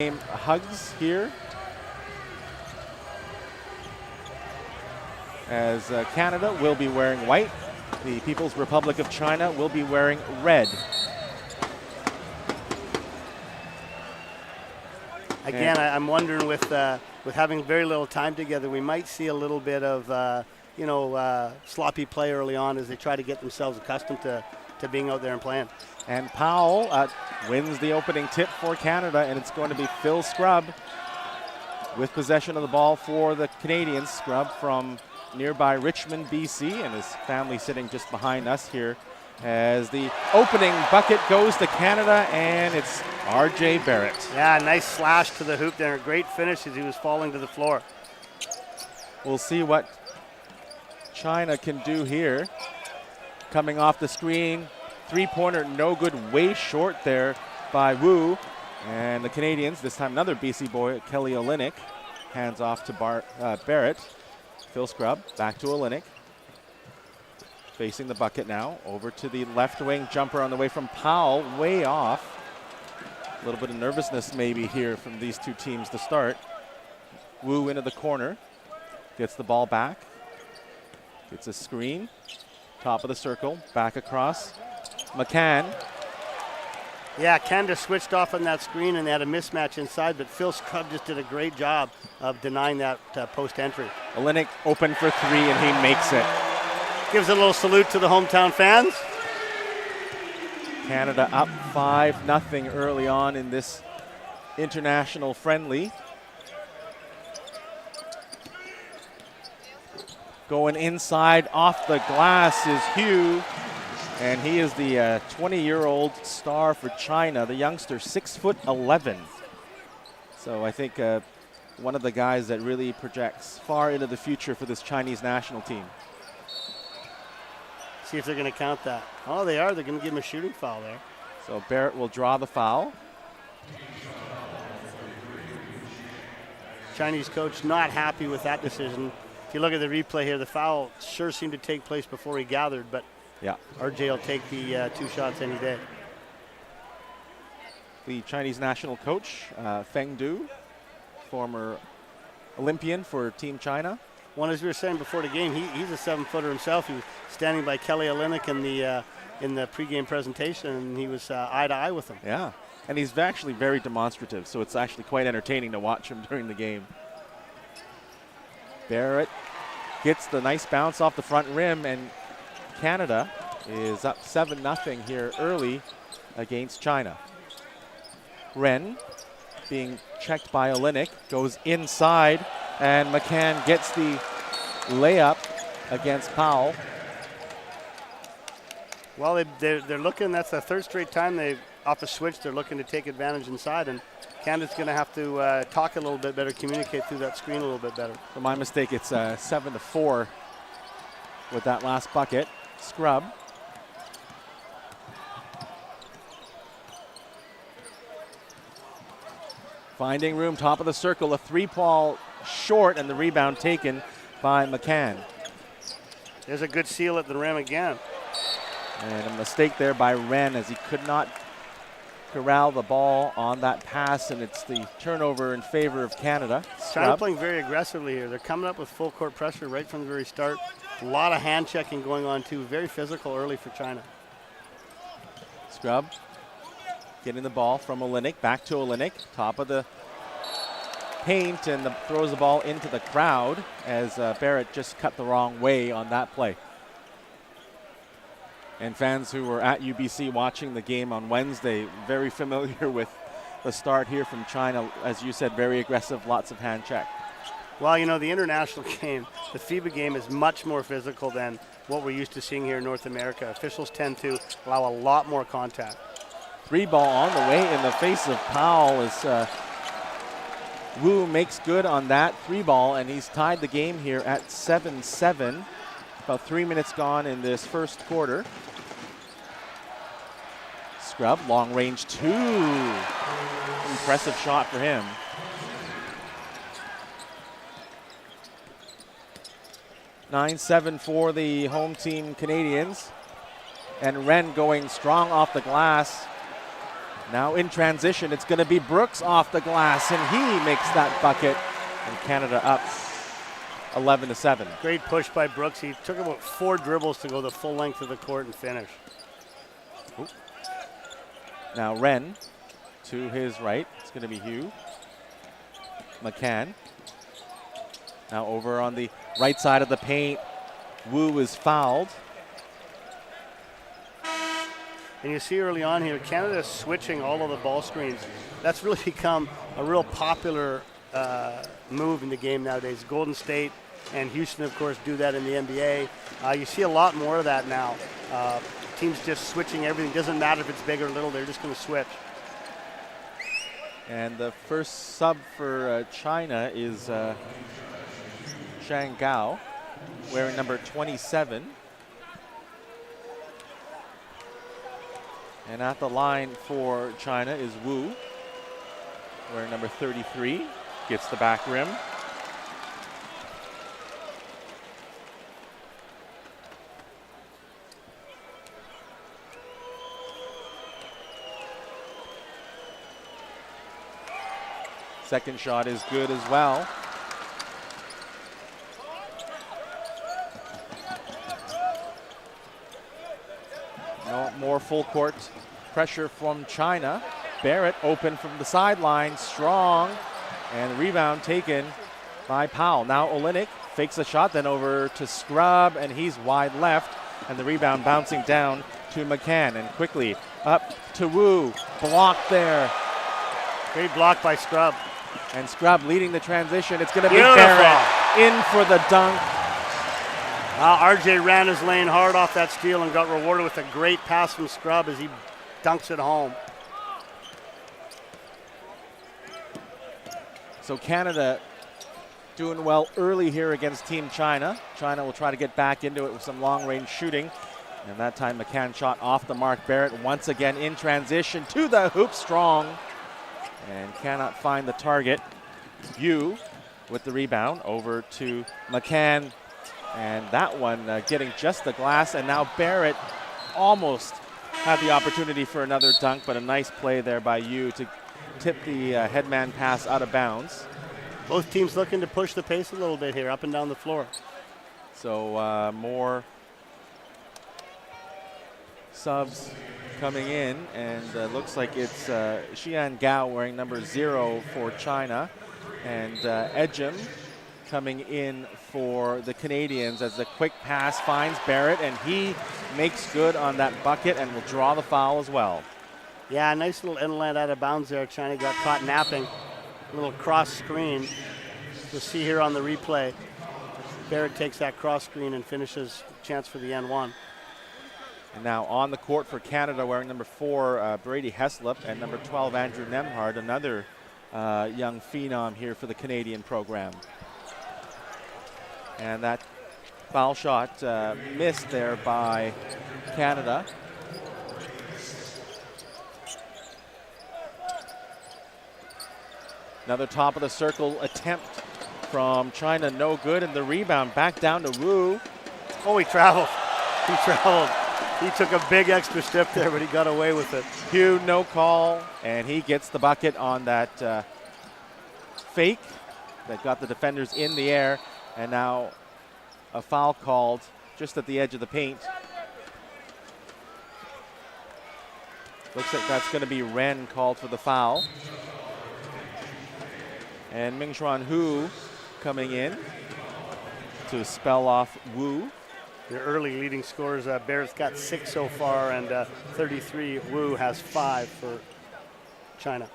Hugs here as Canada will be wearing white. The People's Republic of China will be wearing red. Again, I'm wondering with having very little time together, we might see a little bit of sloppy play early on as they try to get themselves accustomed to being out there and playing. And Powell wins the opening tip for Canada, and it's going to be Phil Scrubb with possession of the ball for the Canadians. Scrubb from nearby Richmond, BC, and his family sitting just behind us here as the opening bucket goes to Canada, and it's R.J. Barrett. Yeah, nice slash to the hoop there. Great finish as he was falling to the floor. We'll see what China can do here. Coming off the screen, three-pointer no good, way short there by Wu. And the Canadians, this time another BC boy, Kelly Olynyk, hands off to Barrett. Phil Scrubb back to Olynyk. Facing the bucket now, over to the left wing, jumper on the way from Powell, way off. A little bit of nervousness maybe here from these two teams to start. Wu into the corner, gets the ball back, gets a screen, top of the circle, back across. McCann. Yeah, Canada switched off on that screen and they had a mismatch inside, but Phil Scrubb just did a great job of denying that post entry. Olynyk open for three and he makes it. Gives a little salute to the hometown fans. Canada up 5-0 early on in this international friendly. Going inside off the glass is Hugh, and he is the 20-year-old star for China, the youngster, 6'11". So I think one of the guys that really projects far into the future for this Chinese national team. See if they're going to count that. Oh, they are. They're going to give him a shooting foul there. So Barrett will draw the foul. Chinese coach not happy with that decision. If you look at the replay here, the foul sure seemed to take place before he gathered, but yeah, RJ will take the 2 shots any day. The Chinese national coach, Feng Du, former Olympian for Team China. Well, as we were saying before the game, he's a 7-footer himself. He was standing by Kelly Olynyk in the pregame presentation, and he was eye to eye with him. Yeah, and he's actually very demonstrative, so it's actually quite entertaining to watch him during the game. Barrett gets the nice bounce off the front rim, and Canada is up 7-0 here early against China. Ren being checked by Olynyk, goes inside, and McCann gets the layup against Powell. Well, they're looking, that's the third straight time they off a switch, they're looking to take advantage inside, and Canada's going to have to talk a little bit better, communicate through that screen a little bit better. For my mistake, it's 7-4 with that last bucket. Scrubb. Finding room, top of the circle, a three-ball short, and the rebound taken by McCann. There's a good seal at the rim again. And a mistake there by Ren as he could not corral the ball on that pass, and it's the turnover in favor of Canada. China playing very aggressively here. They're coming up with full court pressure right from the very start. A lot of hand checking going on too. Very physical early for China. Scrubb getting the ball from Olynyk, back to Olynyk, top of the paint, and throws the ball into the crowd as Barrett just cut the wrong way on that play. And fans who were at UBC watching the game on Wednesday, very familiar with the start here from China. As you said, very aggressive, lots of hand check. Well, you know, the international game, the FIBA game is much more physical than what we're used to seeing here in North America. Officials tend to allow a lot more contact. Three ball on the way in the face of Powell as Wu makes good on that three ball, and he's tied the game here at 7-7. About 3 minutes gone in this first quarter. Scrubb, long range two. Impressive shot for him. (9-7) for the home team Canadians. And Ren going strong off the glass. Now in transition, it's going to be Brooks off the glass, and he makes that bucket, and Canada up 11-7. Great push by Brooks. He took about 4 dribbles to go the full length of the court and finish. Ooh. Now Ren to his right. It's going to be Hugh. McCann. Now over on the right side of the paint. Wu is fouled. And you see early on here, Canada switching all of the ball screens. That's really become a real popular move in the game nowadays. Golden State and Houston, of course, do that in the NBA. You see a lot more of that now. Teams just switching everything. Doesn't matter if it's big or little, they're just going to switch. And the first sub for China is Zhang Gao, wearing number 27. And at the line for China is Wu, wearing number 33, gets the back rim. Second shot is good as well. No more full court pressure from China. Barrett open from the sideline, strong, and the rebound taken by Powell. Now Olynyk fakes a shot, then over to Scrub, and he's wide left, and the rebound bouncing down to McCann, and quickly up to Wu, blocked there. Great block by Scrub. And Scrub leading the transition. It's going to be Barrett in for the dunk. RJ ran his lane hard off that steal and got rewarded with a great pass from Scrub as he dunks it home. So Canada doing well early here against Team China. China will try to get back into it with some long-range shooting. And that time McCann shot off the mark. Barrett once again in transition to the hoop, strong. And cannot find the target. Yu with the rebound over to McCann. And that one getting just the glass. And now Barrett almost had the opportunity for another dunk, but a nice play there by Yu to tip the headman pass out of bounds. Both teams looking to push the pace a little bit here, up and down the floor. So more subs coming in, and looks like it's Xian Gao wearing number 0 for China, and Ejim coming in for the Canadians as the quick pass finds Barrett, and he makes good on that bucket and will draw the foul as well. Yeah, nice little inland out of bounds there. China got caught napping. A little cross screen. You'll see here on the replay. Barrett takes that cross screen and finishes. Chance for the N1. And now on the court for Canada, wearing number 4, Brady Heslop, and number 12, Andrew Nemhard, another young phenom here for the Canadian program. And that foul shot missed there by Canada. Another top of the circle attempt from China, no good, and the rebound back down to Wu. Oh, he traveled. He traveled. He took a big extra step there, but he got away with it. Hugh, no call, and he gets the bucket on that fake that got the defenders in the air, and now a foul called just at the edge of the paint. Looks like that's going to be Ren called for the foul. And Mingxuan Hu coming in to spell off Wu. Your early leading scorers, Barrett's got 6 so far, and 33. Wu has 5 for China.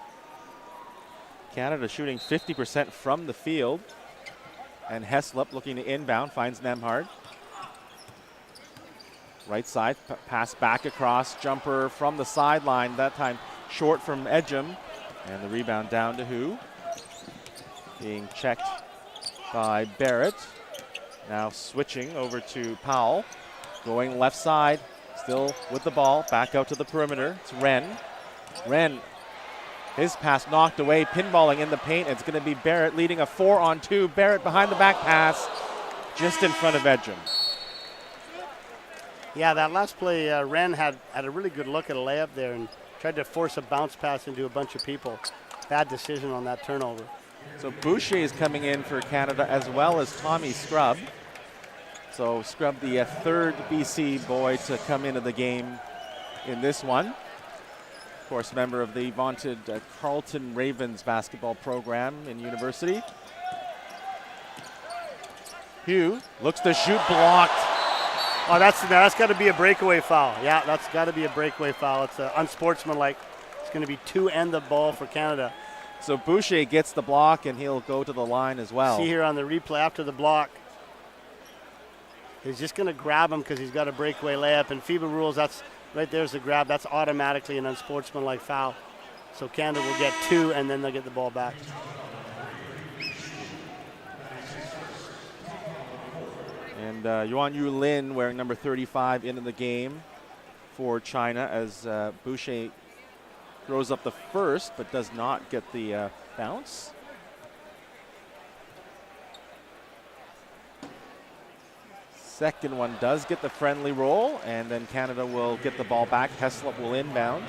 Canada shooting 50% from the field. And Heslop looking to inbound, finds Nemhard. Right side, pass back across, jumper from the sideline, that time short from Ejim. And the rebound down to Hu. Being checked by Barrett. Now switching over to Powell. Going left side, still with the ball, back out to the perimeter. It's Ren. Ren, his pass knocked away, pinballing in the paint. It's going to be Barrett leading a 4-on-2. Barrett behind the back pass, just in front of Ejim. Yeah, that last play, Ren had a really good look at a layup there and Tried to force a bounce pass into a bunch of people. Bad decision on that turnover. So Boucher is coming in for Canada as well as Tommy Scrubb. So Scrubb, the third BC boy to come into the game in this one. Of course, member of the vaunted Carleton Ravens basketball program in university. Hugh looks to shoot, blocked. Oh, that's got to be a breakaway foul. Yeah, that's got to be a breakaway foul. It's unsportsmanlike. It's going to be 2 end the ball for Canada. So Boucher gets the block, and he'll go to the line as well. See here on the replay after the block, he's just going to grab him because he's got a breakaway layup. And FIBA rules, that's right there's the grab. That's automatically an unsportsmanlike foul. So Canada will get 2, and then they'll get the ball back. And Yuan Yu Lin wearing number 35 into the game for China as Boucher throws up the first but does not get the bounce. Second one does get the friendly roll, and then Canada will get the ball back. Heslop will inbound.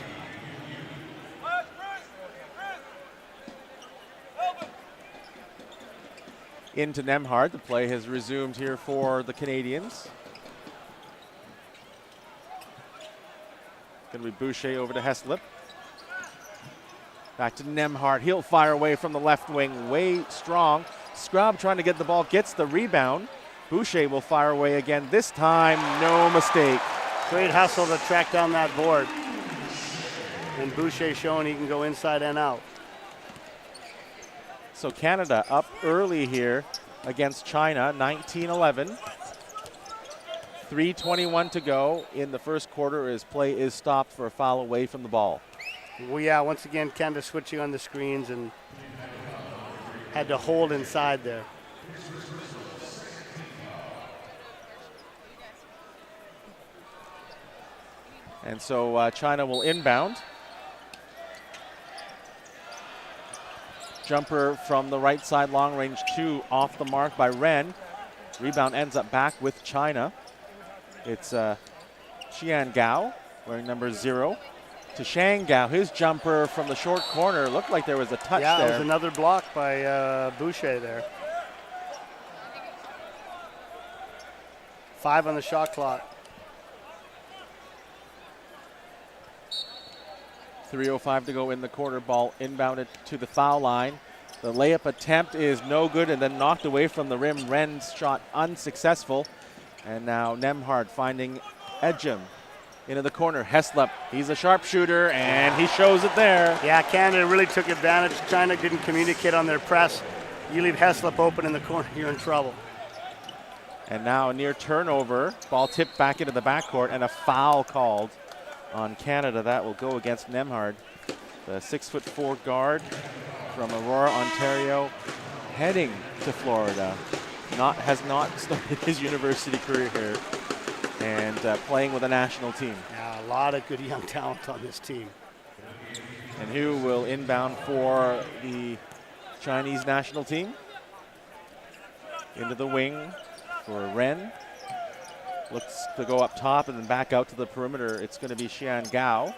Into Nemhard. The play has resumed here for the Canadians. Going to be Boucher over to Heslop. Back to Nemhard. He'll fire away from the left wing. Way strong. Scrubb trying to get the ball. Gets the rebound. Boucher will fire away again. This time, no mistake. Great hustle to track down that board. And Boucher showing he can go inside and out. So Canada up early here against China, 19-11. 3:21 to go in the first quarter as play is stopped for a foul away from the ball. Well, yeah, once again, Canada switching on the screens and had to hold inside there. And so China will inbound. Jumper from the right side, long range 2 off the mark by Ren. Rebound ends up back with China. It's Xian Gao wearing number 0 to Shang Gao. His jumper from the short corner looked like there was a touch there. Yeah, it was another block by Boucher there. 5 on the shot clock. 3:05 to go in the quarter. Ball inbounded to the foul line. The layup attempt is no good and then knocked away from the rim. Ren's shot unsuccessful. And now Nemhard finding Edgem into the corner. Heslop, he's a sharpshooter, and he shows it there. Yeah, Canada really took advantage. China didn't communicate on their press. You leave Heslop open in the corner, you're in trouble. And now a near turnover. Ball tipped back into the backcourt, and a foul called on Canada. That will go against Nemhard, the 6'4" guard from Aurora, Ontario, heading to Florida. Has not started his university career here, and playing with a national team. Yeah, a lot of good young talent on this team. And who will inbound for the Chinese national team? Into the wing for Ren. Looks to go up top and then back out to the perimeter. It's going to be Xian Gao.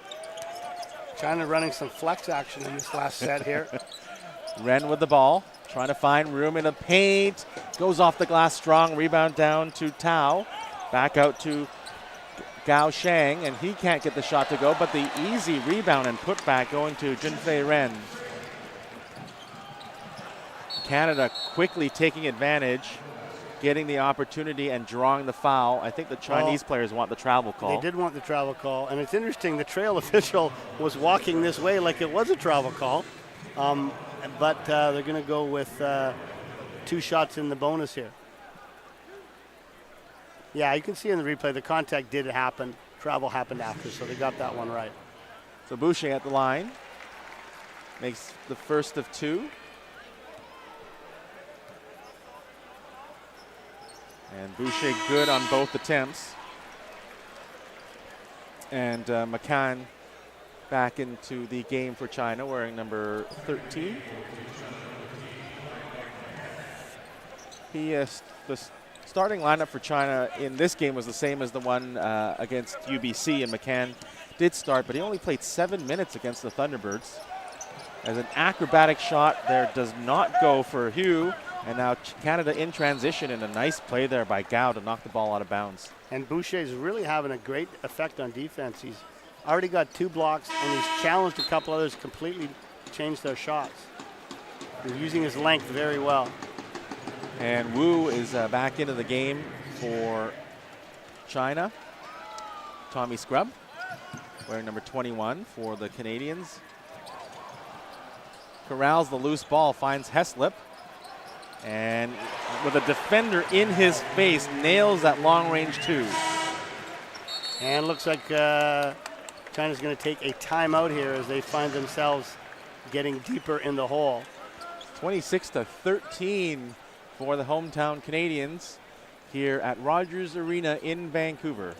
China running some flex action in this last set here. Ren with the ball, trying to find room in the paint. Goes off the glass strong. Rebound down to Tao. Back out to Gao Shang, and he can't get the shot to go, but the easy rebound and putback going to Junfei Ren. Canada quickly taking advantage, getting the opportunity and drawing the foul. I think the Chinese players want the travel call. They did want the travel call, and it's interesting, the trail official was walking this way like it was a travel call, but they're going to go with 2 shots in the bonus here. Yeah, you can see in the replay the contact did happen. Travel happened after, so they got that one right. So Boucher at the line makes the first of 2. And Boucher good on both attempts. And McCann back into the game for China wearing number 13. The starting lineup for China in this game was the same as the one against UBC, and McCann did start, but he only played 7 minutes against the Thunderbirds. As an acrobatic shot there does not go for Hugh. And now Canada in transition, and a nice play there by Gao to knock the ball out of bounds. And Boucher is really having a great effect on defense. He's already got 2 blocks, and he's challenged a couple others, completely changed their shots. He's using his length very well. And Wu is back into the game for China. Tommy Scrub, wearing number 21 for the Canadians. Corrals the loose ball, finds Heslip. And with a defender in his face, nails that long range 2. And looks like China's going to take a timeout here as they find themselves getting deeper in the hole. 26-13 for the hometown Canadians here at Rogers Arena in Vancouver.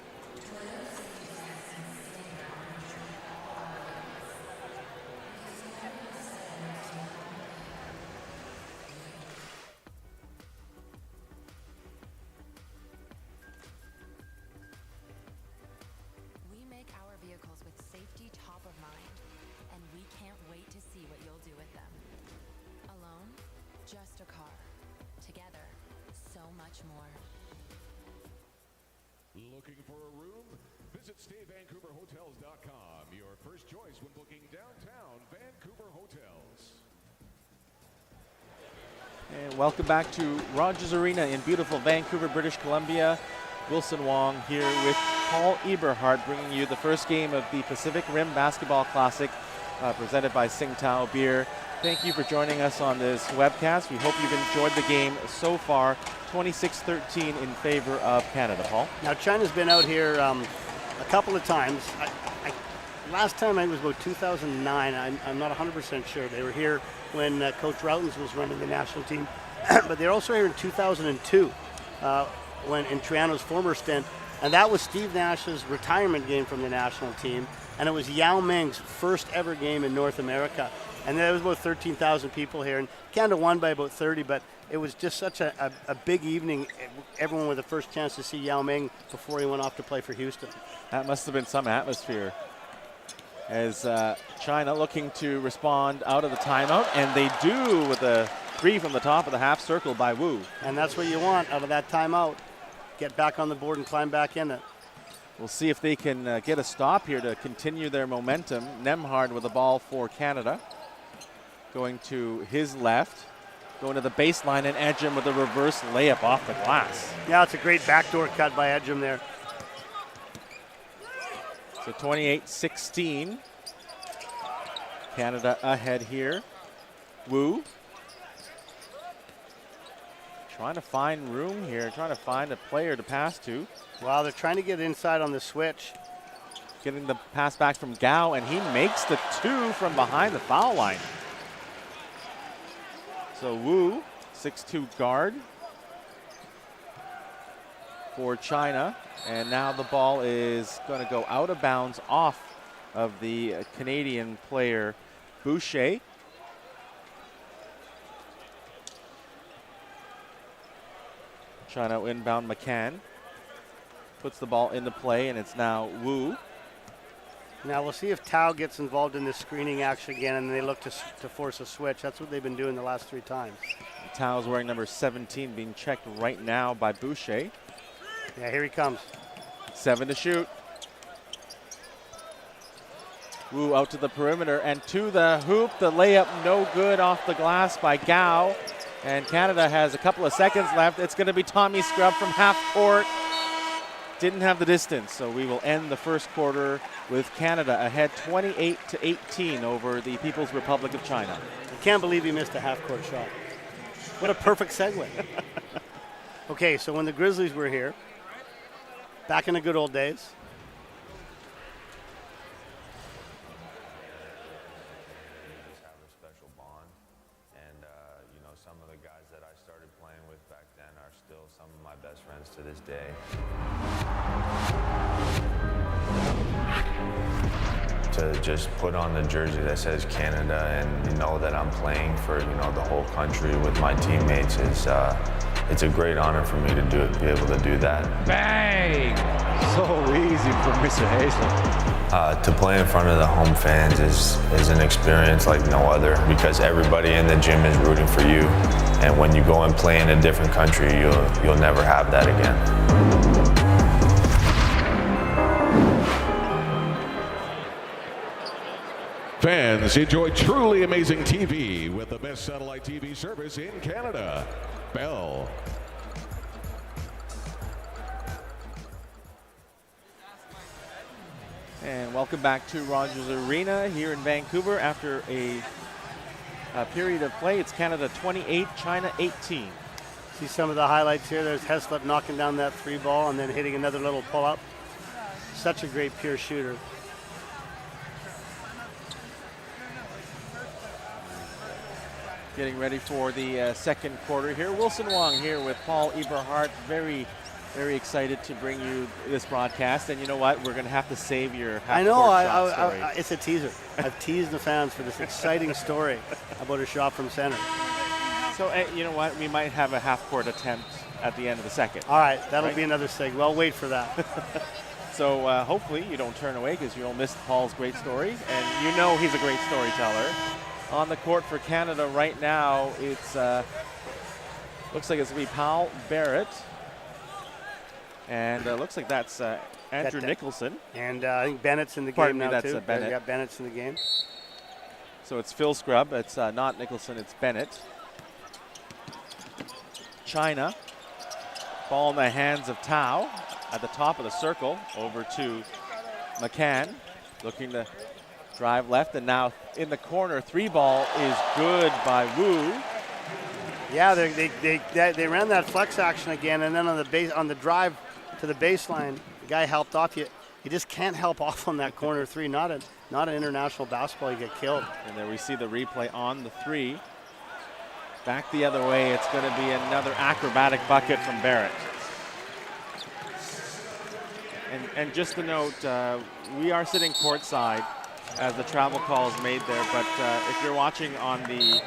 Just a car. Together, so much more. Looking for a room? Visit StayVancouverHotels.com, your first choice when booking downtown Vancouver hotels. And welcome back to Rogers Arena in beautiful Vancouver, British Columbia. Wilson Wong here with Paul Eberhardt, bringing you the first game of the Pacific Rim Basketball Classic presented by Tsingtao Beer. Thank you for joining us on this webcast. We hope you've enjoyed the game so far. 26-13 in favor of Canada. Paul? Now, China's been out here a couple of times. Last time I was about 2009. I'm not 100% sure. They were here when Coach Routens was running the national team. But they're also here in 2002 when in Triano's former stint. And that was Steve Nash's retirement game from the national team. And it was Yao Ming's first ever game in North America. And there was about 13,000 people here. And Canada won by about 30, but it was just such a big evening. Everyone with the first chance to see Yao Ming before he went off to play for Houston. That must have been some atmosphere. As China looking to respond out of the timeout, and they do with a 3 from the top of the half circle by Wu. And that's what you want out of that timeout. Get back on the board and climb back in it. We'll see if they can get a stop here to continue their momentum. Nemhard with the ball for Canada. Going to his left, going to the baseline, and Edgem with a reverse layup off the glass. Yeah, it's a great backdoor cut by Edgem there. So 28-16. Canada ahead here. Wu. Trying to find room here, trying to find a player to pass to. Wow, they're trying to get inside on the switch. Getting the pass back from Gao, and he makes the 2 from behind the foul line. So Wu, 6'2" guard for China. And now the ball is going to go out of bounds off of the Canadian player, Boucher. China inbound McCann. Puts the ball into play, and it's now Wu. Now we'll see if Tao gets involved in this screening action again, and they look to force a switch. That's what they've been doing the last 3 times. Tao's wearing number 17, being checked right now by Boucher. Yeah, here he comes. 7 to shoot. Wu out to the perimeter and to the hoop. The layup no good off the glass by Gao. And Canada has a couple of seconds left. It's going to be Tommy Scrub from half court. Didn't have the distance, so we will end the first quarter with Canada ahead 28-18 over the People's Republic of China. I can't believe he missed a half-court shot. What a perfect segue. Okay, so when the Grizzlies were here, back in the good old days, have a special bond, and you know, some of the guys that I started playing with back then are still some of my best friends to this day. To just put on the jersey that says Canada and know that I'm playing for, you know, the whole country with my teammates is it's a great honor for me to be able to do that. Bang! So easy for Mr. Hazlett. To play in front of the home fans is an experience like no other because everybody in the gym is rooting for you. And when you go and play in a different country, you'll never have that again. Fans, enjoy truly amazing TV with the best satellite TV service in Canada, Bell. And welcome back to Rogers Arena here in Vancouver after a period of play. It's Canada 28, China 18. See some of the highlights here. There's Heslop knocking down that 3 ball and then hitting another little pull-up. Such a great pure shooter. Getting ready for the second quarter here. Wilson Wong here with Paul Eberhardt. Very, very excited to bring you this broadcast. And you know what? We're going to have to save your half-court shot story. It's a teaser. I've teased the fans for this exciting story about a shot from center. So, you know what? We might have a half-court attempt at the end of the second. All right, that'll be another segment. I'll wait for that. So hopefully you don't turn away because you'll miss Paul's great story. And you know he's a great storyteller. On the court for Canada right now, it's looks like it's going to be Powell, Barrett, and looks like that's Andrew Nicholson. And I think Bennett's in the Pardon game me, now that's too. Bennett. Yeah, Bennett's in the game. So it's Phil Scrubb. It's not Nicholson, it's Bennett. China, ball in the hands of Tao at the top of the circle, over to McCann, looking to drive left, and now in the corner, 3 ball is good by Wu. Yeah, they ran that flex action again, and then on the drive to the baseline, the guy helped off. You just can't help off on that corner 3. Not an international basketball. You get killed. And there we see the replay on the 3. Back the other way, it's going to be another acrobatic bucket from Barrett. And just a note, we are sitting courtside as the travel call is made there, but if you're watching on the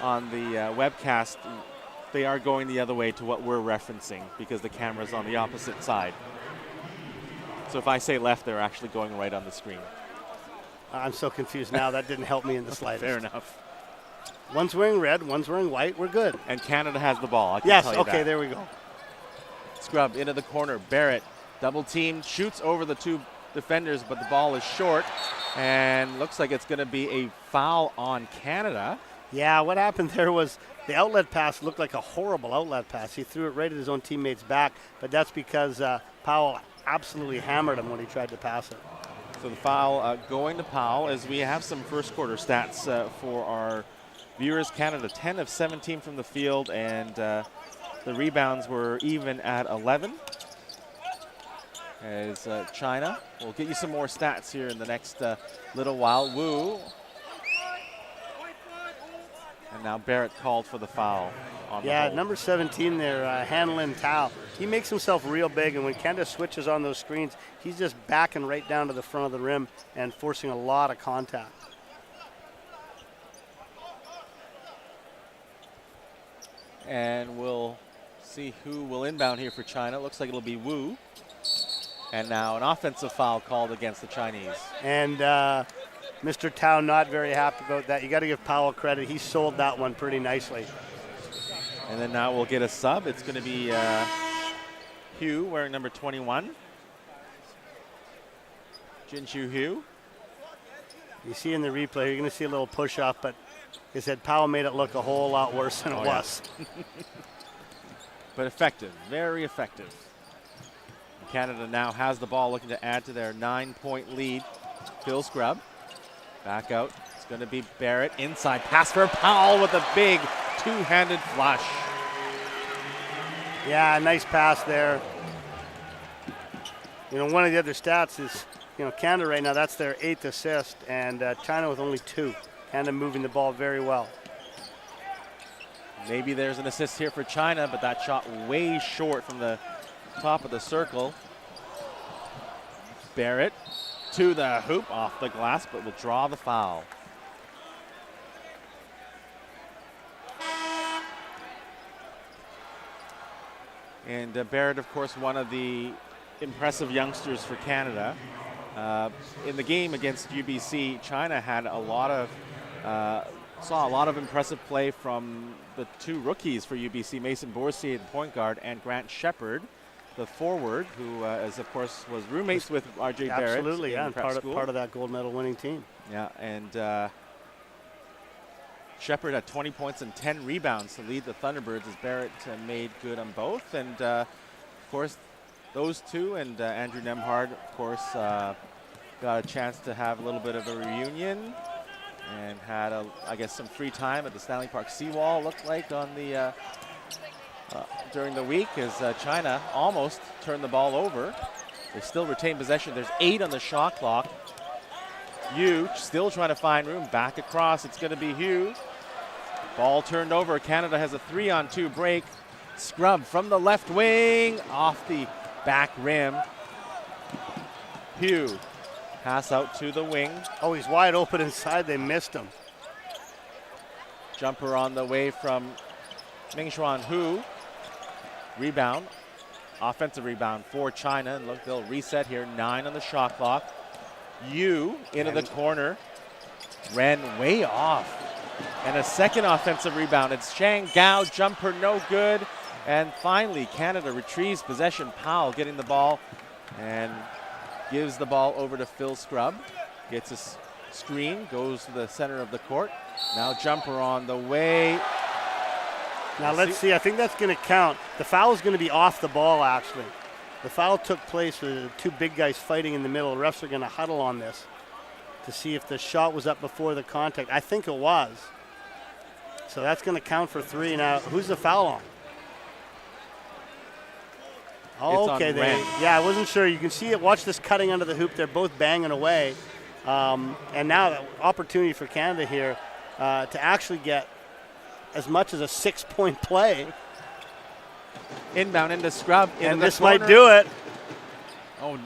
webcast, they are going the other way to what we're referencing because the camera's on the opposite side. So if I say left, they're actually going right on the screen. I'm so confused now. That didn't help me in the slightest. Fair enough. One's wearing red, one's wearing white. We're good. And Canada has the ball. I can yes, tell you okay, that. there we go. Scrub into the corner. Barrett, double team, shoots over the 2 defenders, but the ball is short. And looks like it's going to be a foul on Canada. Yeah, what happened there was the outlet pass looked like a horrible outlet pass. He threw it right at his own teammate's back, but that's because Powell absolutely hammered him when he tried to pass it. So the foul going to Powell as we have some first quarter stats for our viewers. Canada 10 of 17 from the field, and the rebounds were even at 11. As China will get you some more stats here in the next little while. Wu. And now Barrett called for the foul. Yeah, number 17 there, Hanlon Tao. He makes himself real big, and when Canada switches on those screens, he's just backing right down to the front of the rim and forcing a lot of contact. And we'll see who will inbound here for China. Looks like it'll be Wu. And now an offensive foul called against the Chinese. And Mr. Tao not very happy about that. You got to give Powell credit. He sold that one pretty nicely. And then now we'll get a sub. It's going to be Hugh wearing number 21. Jinshu Hugh. You see in the replay, you're going to see a little push-off, but like I said, Powell made it look a whole lot worse than it was. But effective, very effective. Canada now has the ball, looking to add to their 9-point lead. Phil Scrubb back out. It's going to be Barrett. Inside pass for Powell with a big 2-handed flush. Yeah, nice pass there. You know, one of the other stats is, you know, Canada right now, that's their 8th assist, and China with only 2. Canada moving the ball very well. Maybe there's an assist here for China, but that shot way short from the top of the circle. Barrett to the hoop, off the glass, but will draw the foul. And Barrett, of course, one of the impressive youngsters for Canada. In the game against UBC, China had saw a lot of impressive play from the two rookies for UBC, Mason Boursier, the point guard, and Grant Shepard, the forward, who is, of course, was roommates with R.J. Barrett. Absolutely, yeah, and part school. of that gold medal winning team. Yeah, and Shepard had 20 points and 10 rebounds to lead the Thunderbirds as Barrett made good on both. And, of course, those two and Andrew Nemhard, of course, got a chance to have a little bit of a reunion and had, I guess, some free time at the Stanley Park seawall, looked like, on the during the week as China almost turned the ball over. They still retain possession. There's 8 on the shot clock. Hugh still trying to find room. Back across. It's going to be Hugh. Ball turned over. Canada has a 3-on-2 break. Scrub from the left wing off the back rim. Hugh. Pass out to the wing. Oh, he's wide open inside. They missed him. Jumper on the way from Mingxuan Hu. Rebound. Offensive rebound for China. And look, they'll reset here. 9 on the shot clock. Yu into the corner. Ran way off. And a second offensive rebound. It's Shang Gao. Jumper no good. And finally, Canada retrieves possession. Powell getting the ball and gives the ball over to Phil Scrub. Gets a screen. Goes to the center of the court. Now jumper on the way. Now let's see. I think that's going to count. The foul is going to be off the ball, actually. The foul took place with the two big guys fighting in the middle. The refs are going to huddle on this to see if the shot was up before the contact. I think it was. So that's going to count for 3. Now, who's the foul on? Oh, okay. Yeah, I wasn't sure. You can see it. Watch this cutting under the hoop. They're both banging away. And now the opportunity for Canada here to actually get as much as a 6-point play. Inbound into Scrub. And this might do it. Oh,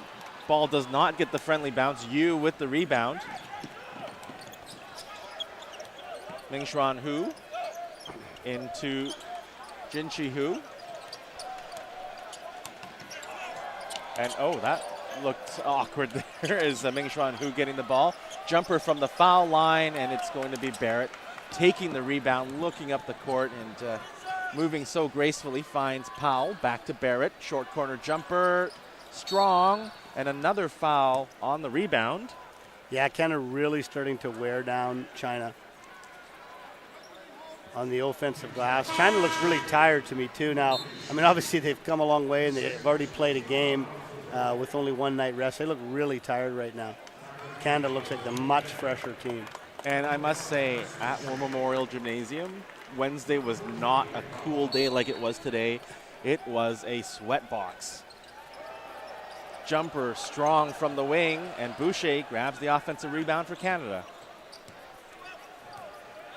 ball does not get the friendly bounce. Yu with the rebound. Mingxuan Hu into Jinchi Hu. And oh, that looked awkward there is Mingxuan Hu getting the ball. Jumper from the foul line, and it's going to be Barrett taking the rebound, looking up the court, and moving so gracefully, finds Powell. Back to Barrett. Short corner jumper. Strong. And another foul on the rebound. Yeah, Canada really starting to wear down China on the offensive glass. China looks really tired to me, too, now. I mean, obviously, they've come a long way, and they've already played a game with only one night rest. They look really tired right now. Canada looks like the much fresher team. And I must say, at War Memorial Gymnasium, Wednesday was not a cool day like it was today. It was a sweat box. Jumper strong from the wing, and Boucher grabs the offensive rebound for Canada.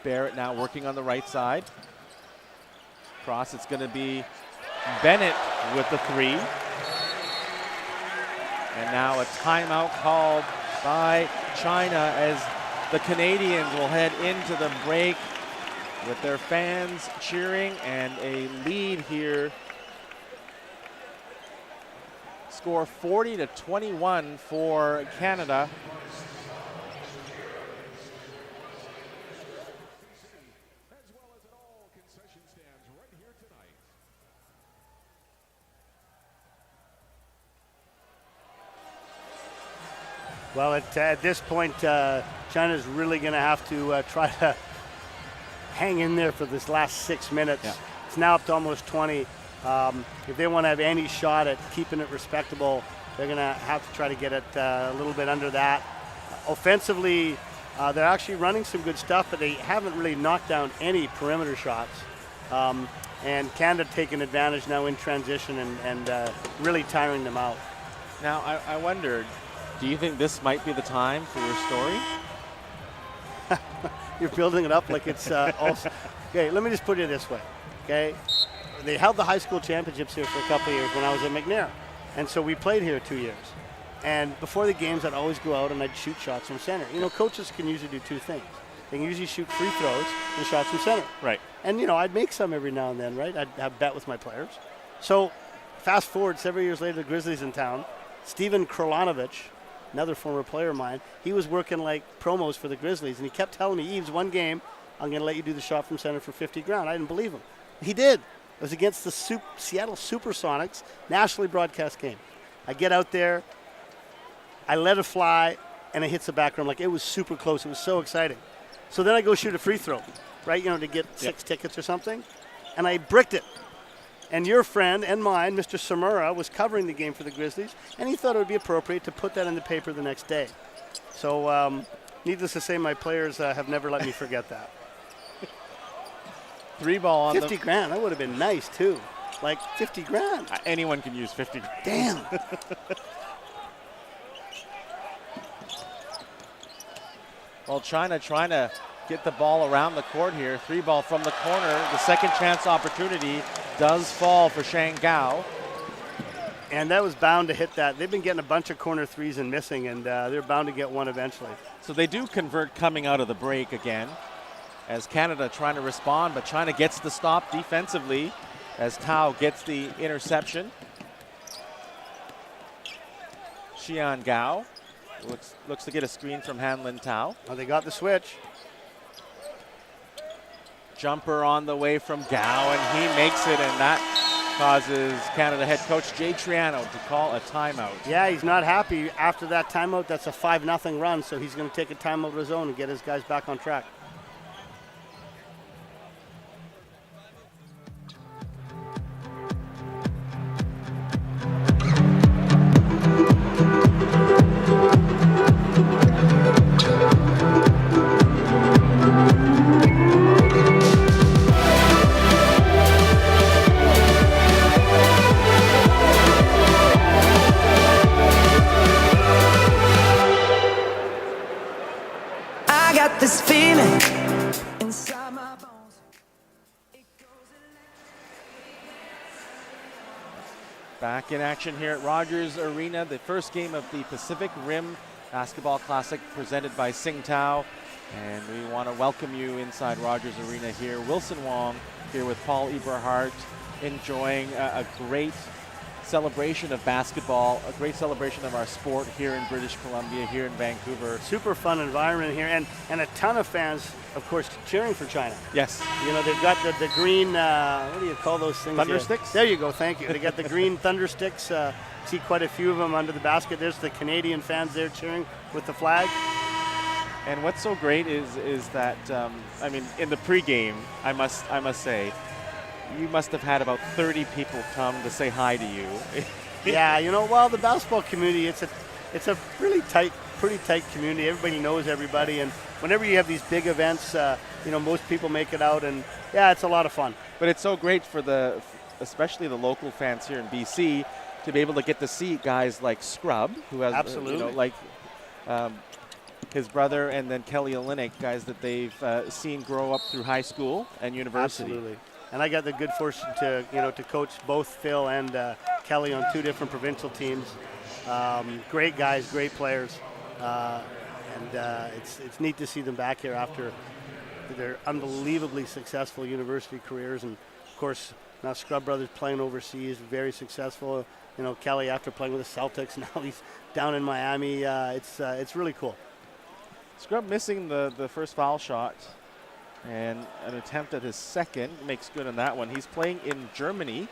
Barrett now working on the right side. Cross, it's going to be Bennett with the 3. And now a timeout called by China as the Canadians will head into the break with their fans cheering, and a lead here. Score 40-21 for Canada. As well as at all concession stands right here tonight. Well, at this point, China's really going to have to try to hang in there for this last 6 minutes. Yeah. It's now up to almost 20. If they want to have any shot at keeping it respectable, they're going to have to try to get it a little bit under that. Offensively, they're actually running some good stuff, but they haven't really knocked down any perimeter shots. And Canada taking advantage now in transition and really tiring them out. Now, I wondered, do you think this might be the time for your story? You're building it up like it's also. Okay, let me just put it this way, okay? They held the high school championships here for a couple of years when I was at McNair. And so we played here 2 years. And before the games, I'd always go out and I'd shoot shots from center. You know, coaches can usually do 2 things. They can usually shoot free throws and shots from center. Right. And, you know, I'd make some every now and then, right? I'd bet with my players. So fast forward several years later, the Grizzlies in town. Steven Kralanovich, another former player of mine, he was working like promos for the Grizzlies, and he kept telling me, Eves, one game, I'm going to let you do the shot from center for 50 grand. I didn't believe him. He did. It was against the Seattle Supersonics, nationally broadcast game. I get out there, I let it fly, and it hits the back rim. Like, it was super close. It was so exciting. So then I go shoot a free throw, right, to get 6 tickets or something, and I bricked it. And your friend and mine, Mr. Samura, was covering the game for the Grizzlies, and he thought it would be appropriate to put that in the paper the next day. So needless to say, my players have never let me forget that. 3 ball on 50 grand, that would have been nice too. Like 50 grand. Anyone can use 50 grand. Damn. Well, China trying to get the ball around the court here. 3 ball from the corner. The second chance opportunity does fall for Shangao. And that was bound to hit that. They've been getting a bunch of corner threes and missing, and they're bound to get one eventually. So they do convert coming out of the break again, as Canada trying to respond, but China gets the stop defensively as Tao gets the interception. Xian Gao looks to get a screen from Hanlin Tao. Well, they got the switch. Jumper on the way from Gao, and he makes it, and that causes Canada head coach Jay Triano to call a timeout. Yeah, he's not happy after that timeout. That's a 5-0 run, so he's going to take a timeout of his own and get his guys back on track. This feeling inside my bones. Back in action here at Rogers Arena, the first game of the Pacific Rim Basketball Classic presented by Tsingtao. And we want to welcome you inside Rogers Arena here. Wilson Wong here with Paul Eberhardt, enjoying a great celebration of basketball, a great celebration of our sport here in British Columbia, here in Vancouver. Super fun environment here, and a ton of fans, of course, cheering for China. Yes. They've got the green, what do you call those things? Thunder sticks? There you go, thank you. They got the green thunder sticks. See quite a few of them under the basket. There's the Canadian fans there cheering with the flag. And what's so great is that, in the pregame, I must say, you must have had about 30 people come to say hi to you. Yeah, the basketball community, it's a pretty tight community. Everybody knows everybody, and whenever you have these big events, most people make it out, and yeah, it's a lot of fun. But it's so great for especially the local fans here in BC, to be able to get to see guys like Scrub, who has, absolutely, his brother, and then Kelly Olynyk, guys that they've seen grow up through high school and university. Absolutely. And I got the good fortune to coach both Phil and Kelly on 2 different provincial teams. Great guys, great players, and it's neat to see them back here after their unbelievably successful university careers. And of course, now Scrub Brothers playing overseas, very successful. Kelly after playing with the Celtics, now he's down in Miami. It's really cool. Scrub missing the first foul shot. And an attempt at his second makes good on that one. He's playing in Germany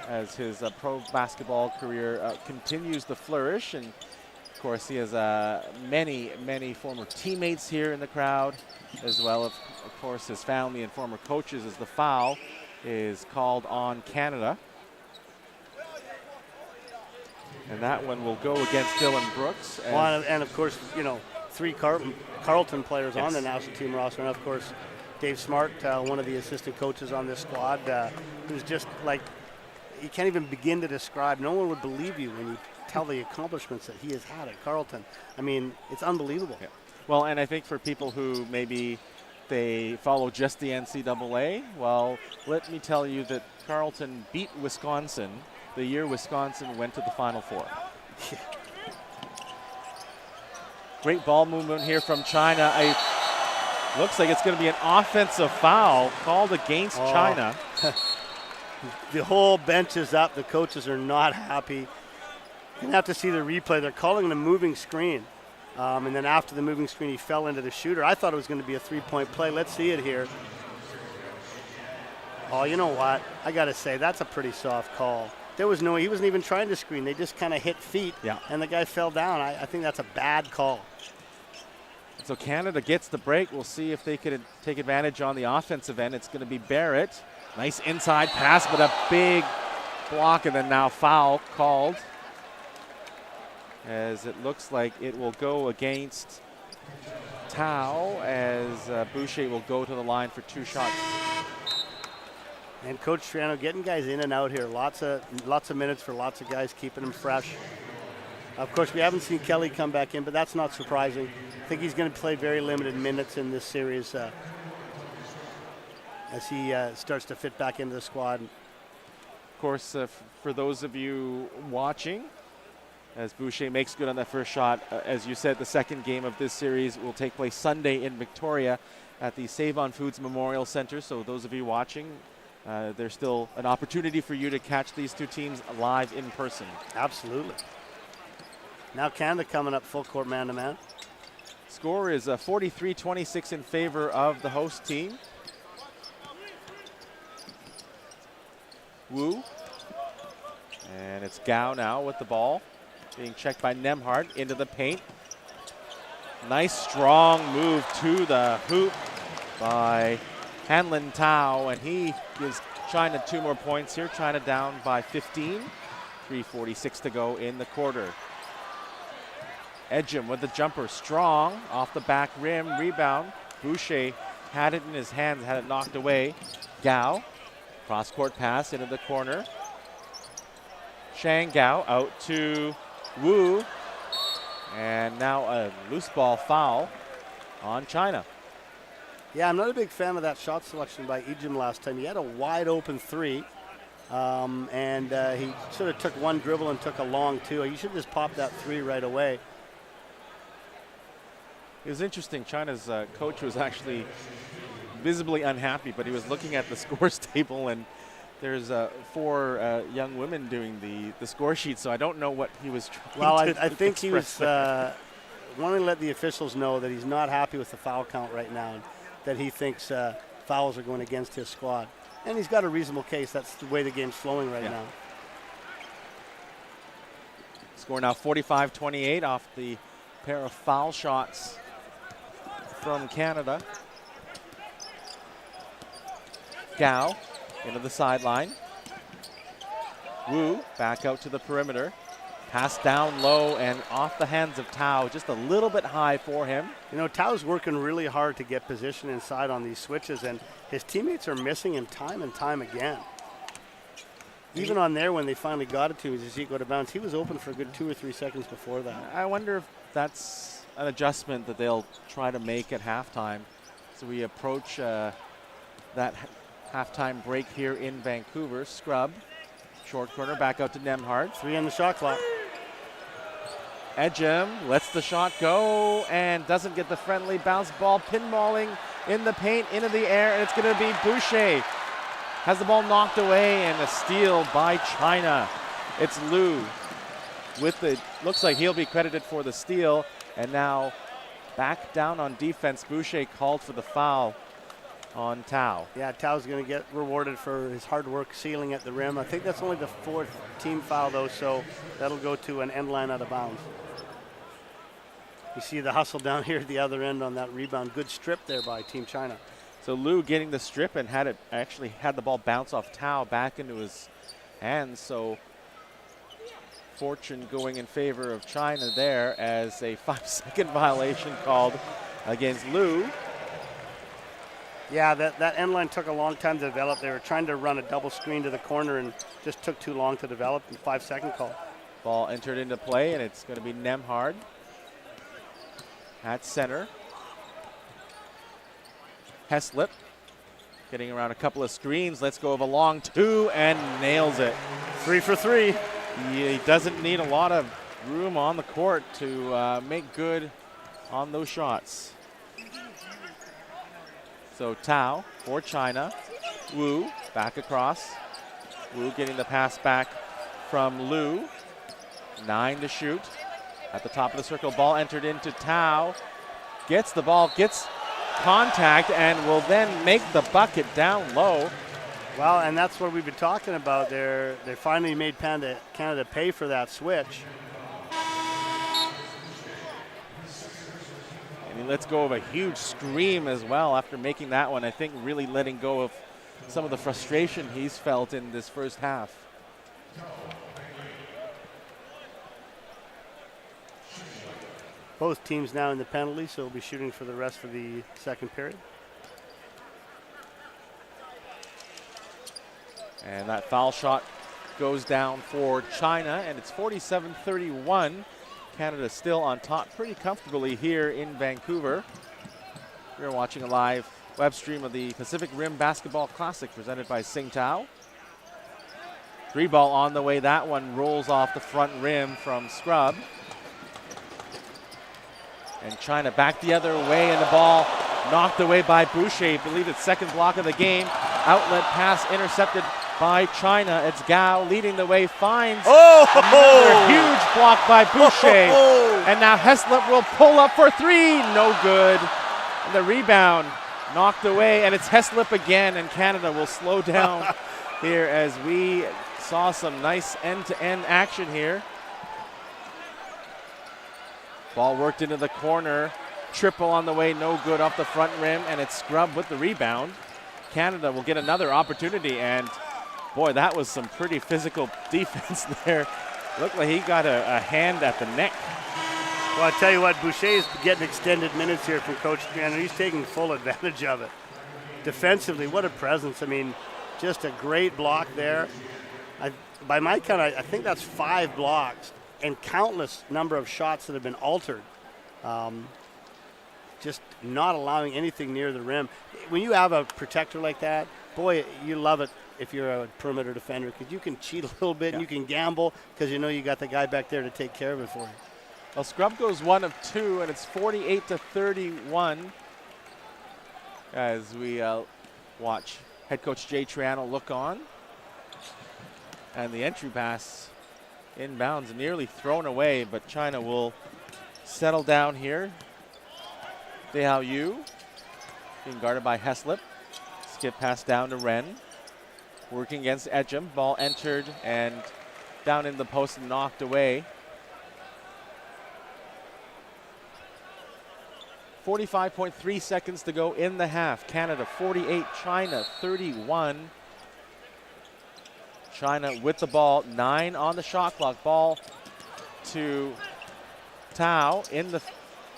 as his pro basketball career continues to flourish. And of course, he has many former teammates here in the crowd, as well as, of course, his family and former coaches, as the foul is called on Canada. And that one will go against Dylan Brooks. And of course, 3 Carleton players on the national team roster, and of course Dave Smart, one of the assistant coaches on this squad, who's just like, you can't even begin to describe. No one would believe you when you tell the accomplishments that he has had at Carleton. I mean, it's unbelievable. Yeah. Well, and I think for people who maybe they follow just the NCAA, well, let me tell you that Carleton beat Wisconsin the year Wisconsin went to the Final Four. Great ball movement here from China. Looks like it's going to be an offensive foul called against China. The whole bench is up. The coaches are not happy. You're going to have to see the replay. They're calling it a moving screen. And then after the moving screen, he fell into the shooter. I thought it was going to be a three-point play. Let's see it here. Oh, you know what? I got to say, that's a pretty soft call. He wasn't even trying to screen. They just kind of hit feet, and the guy fell down. I think that's a bad call. So Canada gets the break. We'll see if they could take advantage on the offensive end. It's going to be Barrett. Nice inside pass, but a big block, and then now foul called, as it looks like it will go against Tao, as Boucher will go to the line for 2 shots. And Coach Triano getting guys in and out here. Lots of minutes for lots of guys, keeping them fresh. Of course, we haven't seen Kelly come back in, but that's not surprising. I think he's going to play very limited minutes in this series as he starts to fit back into the squad. Of course, for those of you watching, as Boucher makes good on that first shot, as you said, the second game of this series will take place Sunday in Victoria at the Save on Foods Memorial Center. So those of you watching, there's still an opportunity for you to catch these two teams live in person. Absolutely. Now Canada coming up full court man-to-man. Score is 43-26 in favor of the host team. Wu. And it's Gao now with the ball. Being checked by Nemhard into the paint. Nice strong move to the hoop by Hanlin Tao, and he gives China 2 more points here. China down by 15. 3:46 to go in the quarter. Edgem with the jumper, strong off the back rim, rebound. Boucher had it in his hands, had it knocked away. Gao, cross-court pass into the corner. Shang Gao out to Wu, and now a loose ball foul on China. Yeah, I'm not a big fan of that shot selection by Edgem last time. He had a wide open 3, and he sort of took one dribble and took a long 2. He should just pop that 3 right away. It was interesting. China's coach was actually visibly unhappy, but he was looking at the scores table, and there's 4 young women doing the score sheet, so I don't know what he was trying to I think he was wanting to let the officials know that he's not happy with the foul count right now, and that he thinks fouls are going against his squad. And he's got a reasonable case. That's the way the game's flowing right now. Score now 45-28 off the pair of foul shots from Canada. Gao into the sideline. Wu back out to the perimeter. Pass down low and off the hands of Tao, just a little bit high for him. You know, Tao's working really hard to get position inside on these switches, and his teammates are missing him time and time again. Even on there, when they finally got it to him, as he go to bounce, he was open for a good 2 or 3 seconds before that. I wonder if that's an adjustment that they'll try to make at halftime. So we approach that halftime break here in Vancouver. Scrub, short corner, back out to Nemhard. 3 on the shot clock. Edgem lets the shot go and doesn't get the friendly bounce ball. Pinballing in the paint, into the air, and it's going to be Boucher. Has the ball knocked away, and a steal by China. It's Liu with the, looks like he'll be credited for the steal, and now back down on defense. Boucher called for the foul on Tao. Yeah, Tao's going to get rewarded for his hard work sealing at the rim. I think that's only the 4th team foul, though, so that'll go to an end line out of bounds. You see the hustle down here at the other end on that rebound. Good strip there by Team China. So Liu getting the strip and had the ball bounce off Tao back into his hands. So fortune going in favor of China there, as a 5-second violation called against Liu. Yeah, that end line took a long time to develop. They were trying to run a double screen to the corner and just took too long to develop. And 5-second call. Ball entered into play, and it's going to be Nemhard at center. Heslip getting around a couple of screens. Let's go of a long 2 and nails it. 3 for 3. He doesn't need a lot of room on the court to make good on those shots. So Tao for China. Wu back across. Wu getting the pass back from Liu. 9 to shoot. At the top of the circle, ball entered into Tao. Gets the ball, gets contact, and will then make the bucket down low. Well, and that's what we've been talking about. They finally made Canada pay for that switch. And he lets go of a huge scream as well after making that one. I think really letting go of some of the frustration he's felt in this first half. Both teams now in the penalty, so we'll be shooting for the rest of the second period. And that foul shot goes down for China, and it's 47-31. Canada still on top pretty comfortably here in Vancouver. We're watching a live web stream of the Pacific Rim Basketball Classic presented by Tsingtao. 3-ball on the way. That one rolls off the front rim from Scrub. And China back the other way, and the ball knocked away by Boucher. I believe it's second block of the game. Outlet pass intercepted by China. It's Gao leading the way, finds another huge block by Boucher. And now Heslop will pull up for 3. No good. And the rebound knocked away, and it's Heslop again, and Canada will slow down here as we saw some nice end-to-end action here. Ball worked into the corner. Triple on the way, no good off the front rim, and it's Scrub with the rebound. Canada will get another opportunity, and boy, that was some pretty physical defense there. Looked like he got a hand at the neck. Well, I tell you what, Boucher's getting extended minutes here from Coach Triano. He's taking full advantage of it. Defensively, what a presence. I mean, just a great block there. By my count, I think that's 5 blocks and countless number of shots that have been altered. Just not allowing anything near the rim. When you have a protector like that, boy, you love it if you're a perimeter defender, because you can cheat a little bit and you can gamble because you know you got the guy back there to take care of it for you. Well, Scrub goes 1 of 2, and it's 48-31 as we watch head coach Jay Triano look on. And the entry pass inbounds, nearly thrown away, but China will settle down here. Dehao Yu being guarded by Heslop. Skip pass down to Ren. Working against Edgem. Ball entered and down in the post and knocked away. 45.3 seconds to go in the half. Canada 48, China 31. China with the ball, 9 on the shot clock. Ball to Tao in the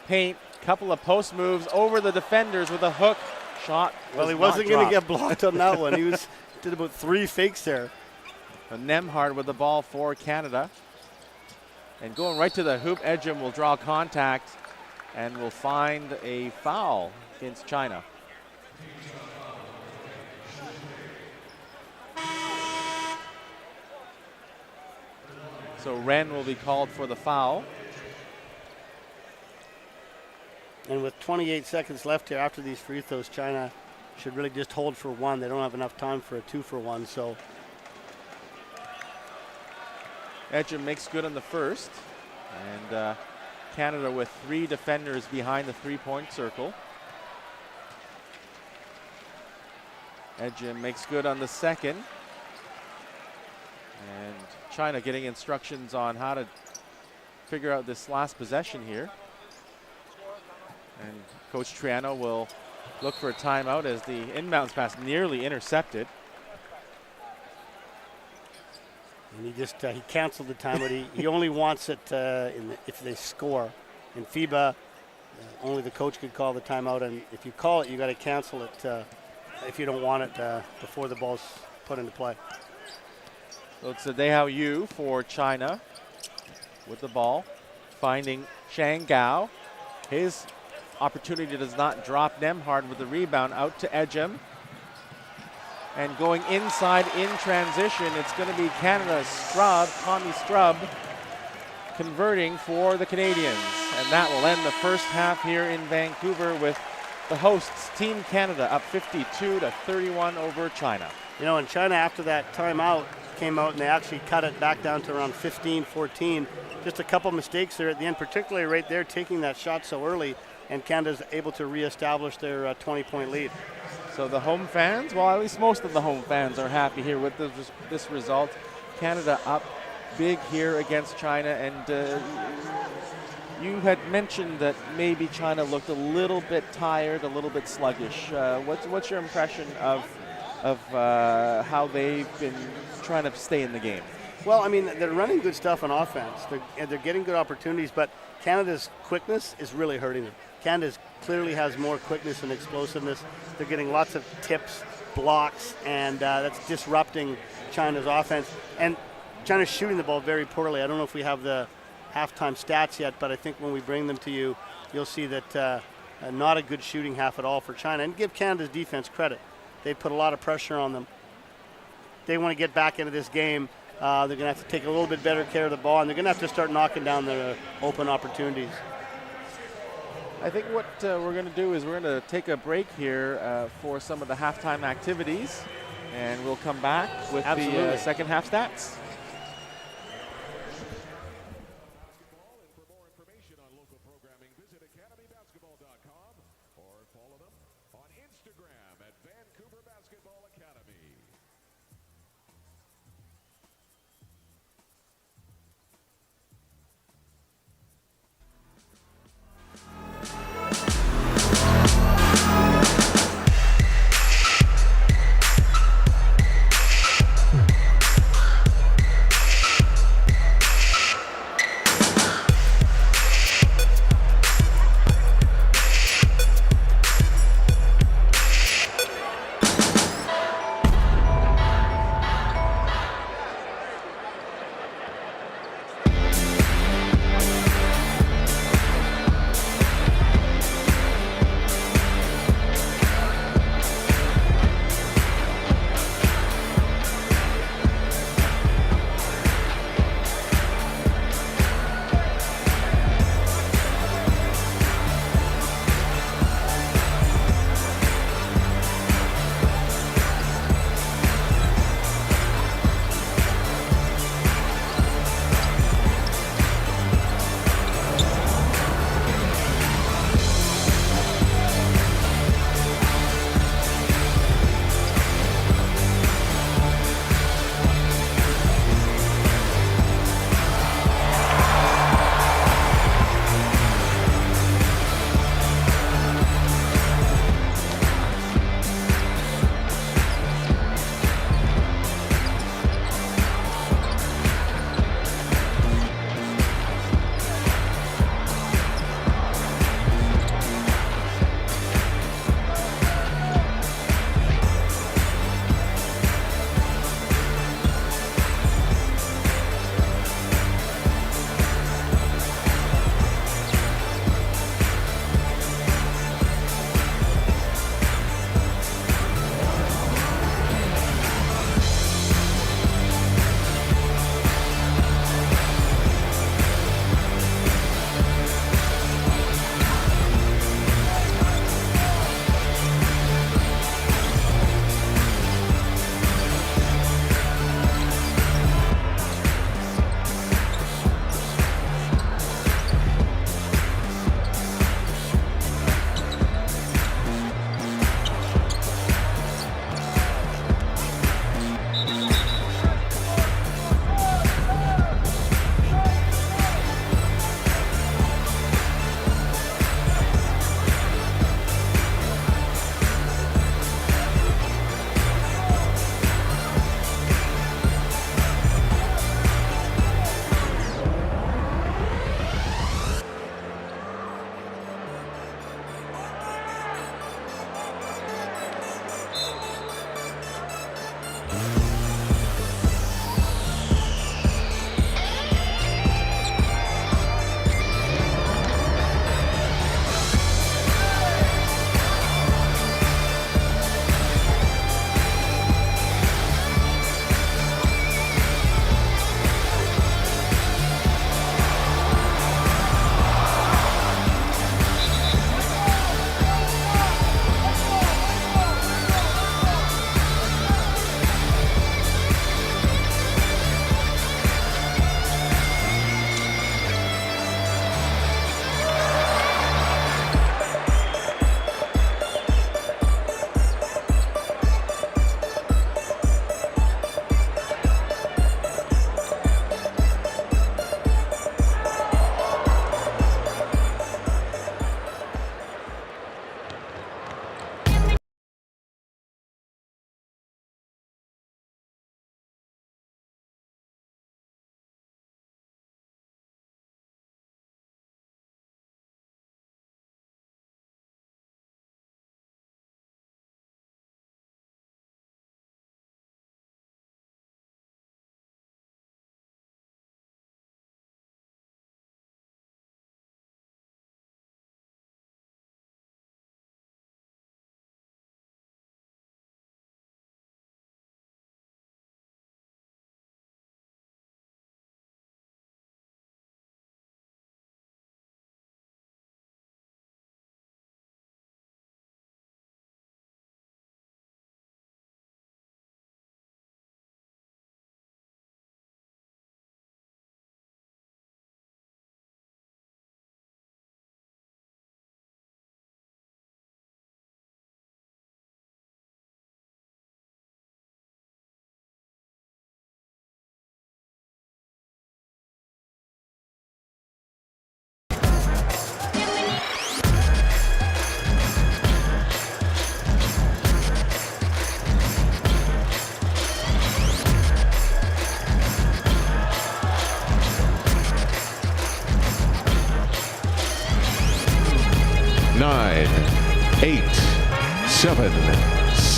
paint. Couple of post moves over the defenders with a hook shot. Well, he wasn't going to get blocked on that one. He did about 3 fakes there. Nemhard with the ball for Canada. And going right to the hoop, Edgem will draw contact and will find a foul against China. So Ren will be called for the foul. And with 28 seconds left here after these free throws, China should really just hold for 1. They don't have enough time for a 2-for-1. So Edgem makes good on the first. And Canada with 3 defenders behind the 3-point circle. Edgem makes good on the second. And China getting instructions on how to figure out this last possession here. And Coach Triano will look for a timeout as the inbounds pass nearly intercepted. And he canceled the timeout. He only wants it if they score. In FIBA, only the coach could call the timeout, and if you call it, you got to cancel it if you don't want it before the ball's put into play. So it's Dehao Yu for China with the ball, finding Shang Gao. His opportunity does not drop. Nemhard with the rebound out to Edgem. And going inside in transition, it's going to be Canada's Tommy Scrub, converting for the Canadians. And that will end the first half here in Vancouver with the hosts, Team Canada, up 52-31 over China. You know, in China, after that timeout, came out and they actually cut it back down to around 15-14. Just a couple mistakes there at the end, particularly right there, taking that shot so early, and Canada's able to reestablish their 20-point lead. So the home fans, well, at least most of the home fans are happy here with this result. Canada up big here against China, and you had mentioned that maybe China looked a little bit tired, a little bit sluggish. What's your impression of how they've been trying to stay in the game? Well, I mean, they're running good stuff on offense. They're getting good opportunities, but Canada's quickness is really hurting them. Canada clearly has more quickness and explosiveness. They're getting lots of tips, blocks, and that's disrupting China's offense. And China's shooting the ball very poorly. I don't know if we have the halftime stats yet, but I think when we bring them to you, you'll see that not a good shooting half at all for China. And give Canada's defense credit. They put a lot of pressure on them. They want to get back into this game. They're going to have to take a little bit better care of the ball, and they're going to have to start knocking down the open opportunities. I think what we're going to do is we're going to take a break here for some of the halftime activities, and we'll come back with the second half stats. And for more information on local programming, visit academybasketball.com or follow them on Instagram at Vancouver Basketball Academy.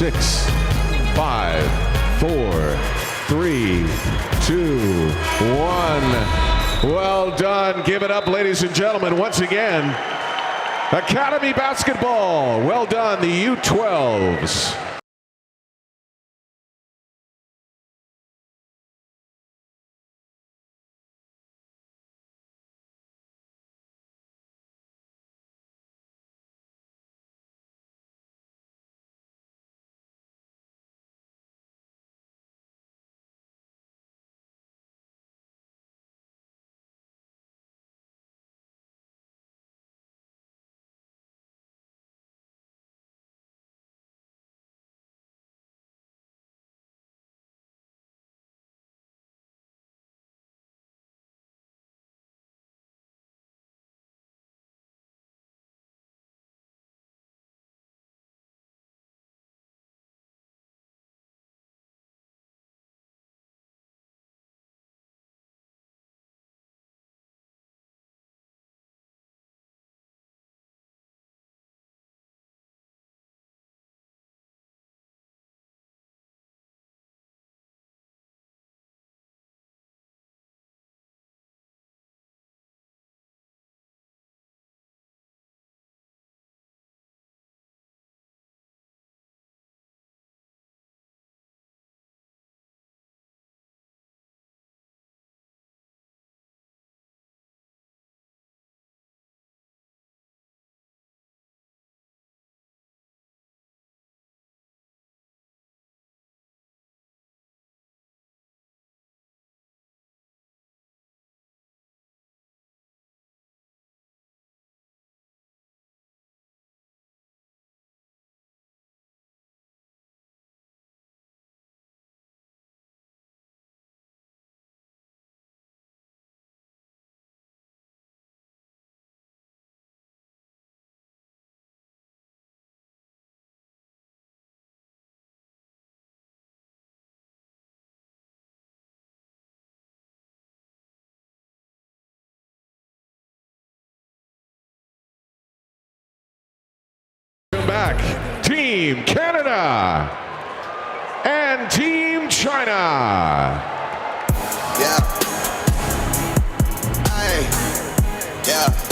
6, 5, 4, 3, 2, 1. Well done. Give it up, ladies and gentlemen, once again. Academy basketball. Well done, the U12s. Back, Team Canada and Team China. Yeah. Hey. Yeah.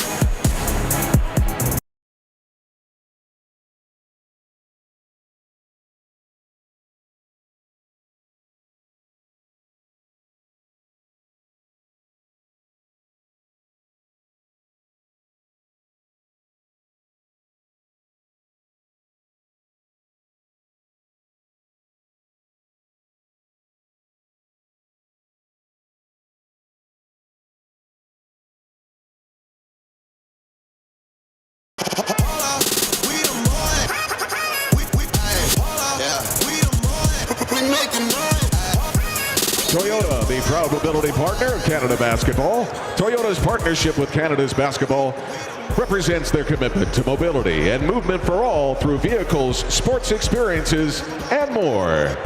Toyota, the proud mobility partner of Canada Basketball. Toyota's partnership with Canada's basketball represents their commitment to mobility and movement for all through vehicles, sports experiences, and more.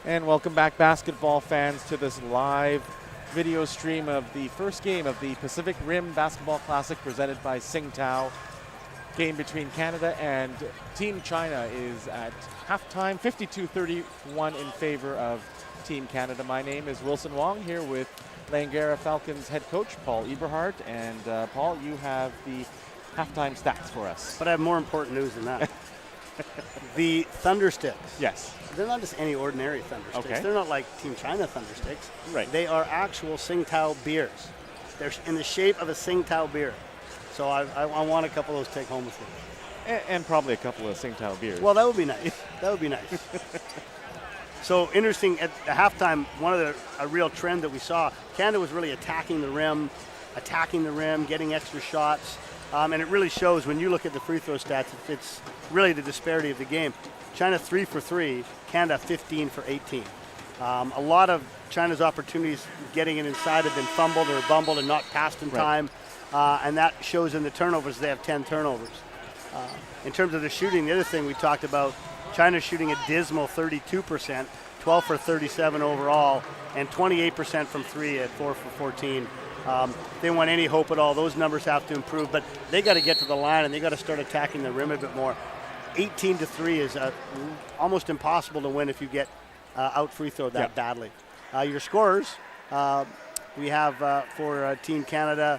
And welcome back, basketball fans, to this live video stream of the first game of the Pacific Rim Basketball Classic presented by Tsingtao. Game between Canada and Team China is at halftime, 52-31 in favor of Team Canada. My name is Wilson Wong, here with Langara Falcons head coach Paul Eberhardt. And Paul, you have the halftime stats for us. But I have more important news than that. The Thunder Sticks. Yes. They're not just any ordinary Thunder Sticks. Okay. They're not like Team China Thunder Sticks. Right. They are actual Tsingtao beers. They're in the shape of a Tsingtao beer. So I want a couple of those to take home with me. And probably a couple of Tsingtao beers. Well, that would be nice. That would be nice. So interesting, at the halftime, a real trend that we saw, Canada was really attacking the rim, getting extra shots. And it really shows when you look at the free throw stats, it's really the disparity of the game. China 3 for 3, Canada 15 for 18. A lot of China's opportunities getting it inside have been fumbled or bumbled and not passed in time. And that shows in the turnovers. They have 10 turnovers. In terms of the shooting, the other thing we talked about, China shooting a dismal 32%, 12 for 37 overall, and 28% from 3 at 4 for 14. If they want any hope at all, those numbers have to improve, but they got to get to the line and they got to start attacking the rim a bit more. 18-3 is almost impossible to win if you get out free throw that badly. Your scorers, we have for Team Canada,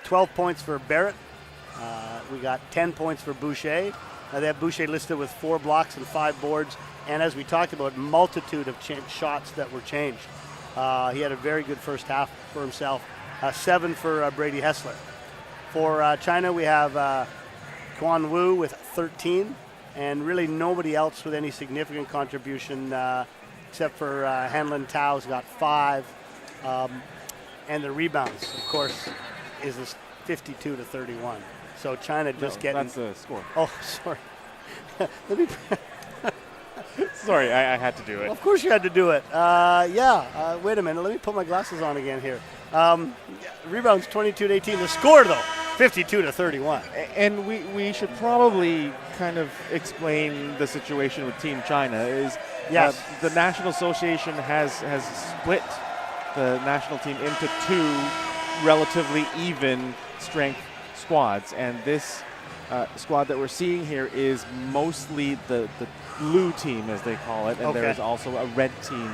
12 points for Barrett. We got 10 points for Boucher. They have Boucher listed with 4 blocks and 5 boards, and as we talked about, multitude of shots that were changed. He had a very good first half for himself. 7 for Brady Hessler. For China, we have Quan Wu with 13, and really nobody else with any significant contribution except for Hanlin Tao's got 5. And the rebounds, of course, is this 52-31. So China just getting. That's the score. Oh, sorry. Let me. Sorry, I had to do it. Of course you had to do it. Wait a minute. Let me put my glasses on again here. Rebounds 22-18. The score, though, 52-31. And we should probably kind of explain the situation with Team China. The National Association has split the national team into 2 relatively even strength squads, and this squad that we're seeing here is mostly the blue team, as they call it, and there is also a red team,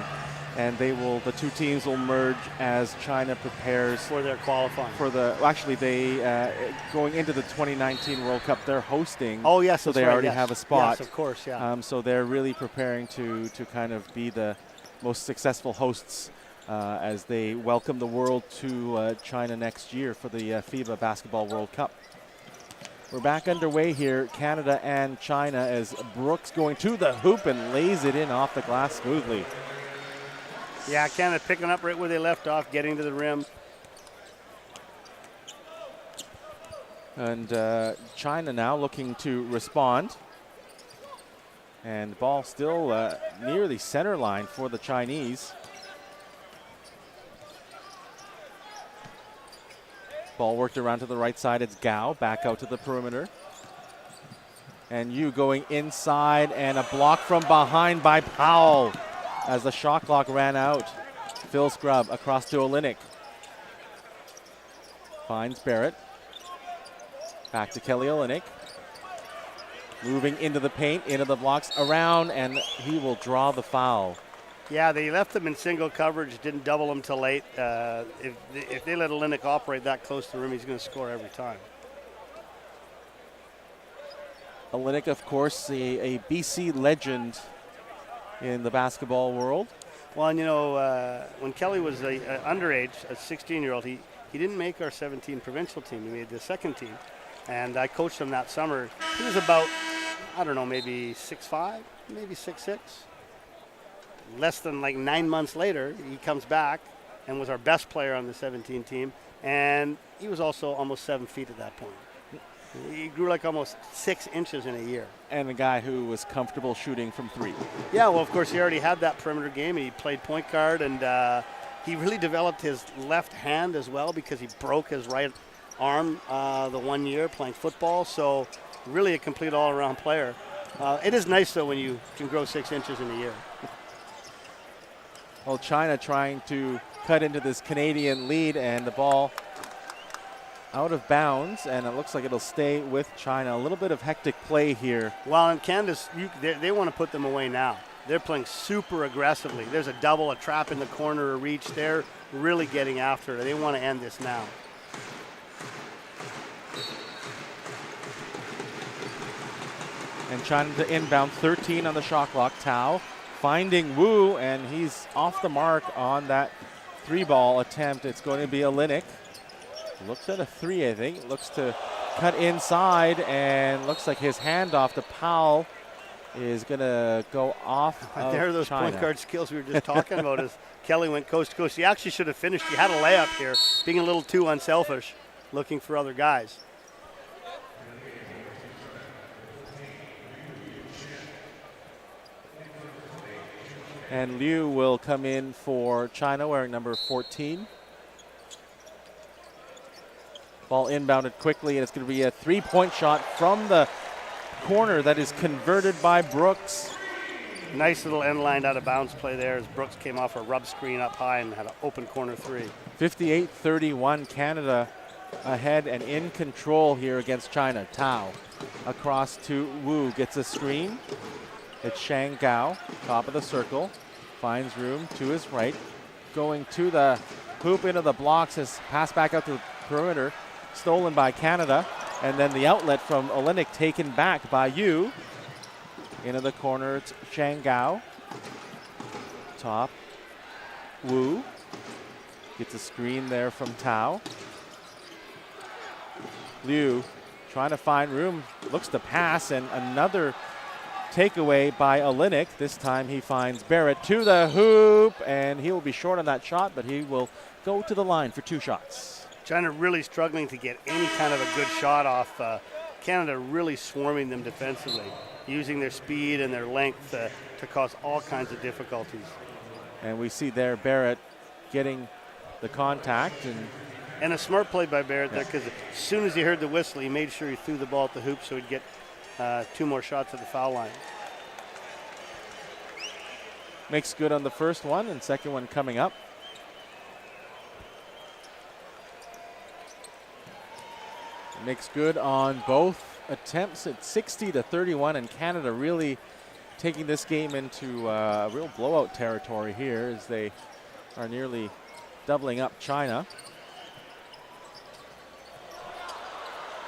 and the 2 teams will merge as China prepares for their qualifying. Going into the 2019 World Cup, they're hosting. Oh yes, so they already have a spot. Yes, of course, yeah. So they're really preparing to kind of be the most successful hosts as they welcome the world to China next year for the FIBA Basketball World Cup. We're back underway here, Canada and China, as Brooks going to the hoop and lays it in off the glass smoothly. Yeah, Canada picking up right where they left off, getting to the rim. And China now looking to respond. And the ball still near the center line for the Chinese. Ball worked around to the right side. It's Gao back out to the perimeter. And Yu going inside, and a block from behind by Powell as the shot clock ran out. Phil Scrubb across to Olynyk. Finds Barrett. Back to Kelly Olynyk. Moving into the paint, into the blocks, around, and he will draw the foul. Yeah, they left them in single coverage, didn't double them till late. If they let Olynyk operate that close to the rim, he's going to score every time. Olynyk, of course, a BC legend in the basketball world. Well, and when Kelly was underage, a 16-year-old, he didn't make our 17 provincial team. He made the second team. And I coached him that summer. He was about, I don't know, maybe 6'5", maybe 6'6". Less than 9 months later, he comes back and was our best player on the 17 team. And he was also almost 7 feet at that point. He grew almost 6 inches in a year. And a guy who was comfortable shooting from 3. Yeah, well, of course, he already had that perimeter game. He played point guard, and he really developed his left hand as well because he broke his right arm the 1 year playing football. So really a complete all-around player. It is nice, though, when you can grow 6 inches in a year. Well, China trying to cut into this Canadian lead, and the ball out of bounds, and it looks like it'll stay with China. A little bit of hectic play here. Well, in Canada's, they want to put them away now. They're playing super aggressively. There's a double, a trap in the corner, a reach. They're really getting after it. They want to end this now. And China to inbound, 13 on the shot clock. Tao finding Wu, and he's off the mark on that 3-ball attempt. It's going to be Olenek. Looks at a 3, I think. Looks to cut inside, and looks like his handoff to Powell is going to go off of There are those China. point guard skills we were just talking about as Kelly went coast to coast. He actually should have finished. He had a layup here, being a little too unselfish, looking for other guys. And Liu will come in for China wearing number 14. Ball inbounded quickly, and it's going to be a 3-point shot from the corner that is converted by Brooks. Nice little end line out of bounds play there as Brooks came off a rub screen up high and had an open corner 3. 58-31, Canada ahead and in control here against China. Tao across to Wu, gets a screen. It's Shang Gao, top of the circle, finds room to his right. Going to the hoop into the blocks, his pass back out to the perimeter, stolen by Canada. And then the outlet from Olenek taken back by Yu. Into the corner, it's Shang Gao. Top, Wu. Gets a screen there from Tao. Liu trying to find room, looks to pass, and another takeaway by Olenek. This time he finds Barrett to the hoop, and he will be short on that shot, but he will go to the line for 2 shots. China really struggling to get any kind of a good shot off. Canada really swarming them defensively, using their speed and their length to cause all kinds of difficulties. And we see there Barrett getting the contact. And a smart play by Barrett there, because as soon as he heard the whistle, he made sure he threw the ball at the hoop so he'd get 2 more shots at the foul line. Makes good on the first one, and second one coming up. Makes good on both attempts at 60-31, and Canada really taking this game into real blowout territory here as they are nearly doubling up China.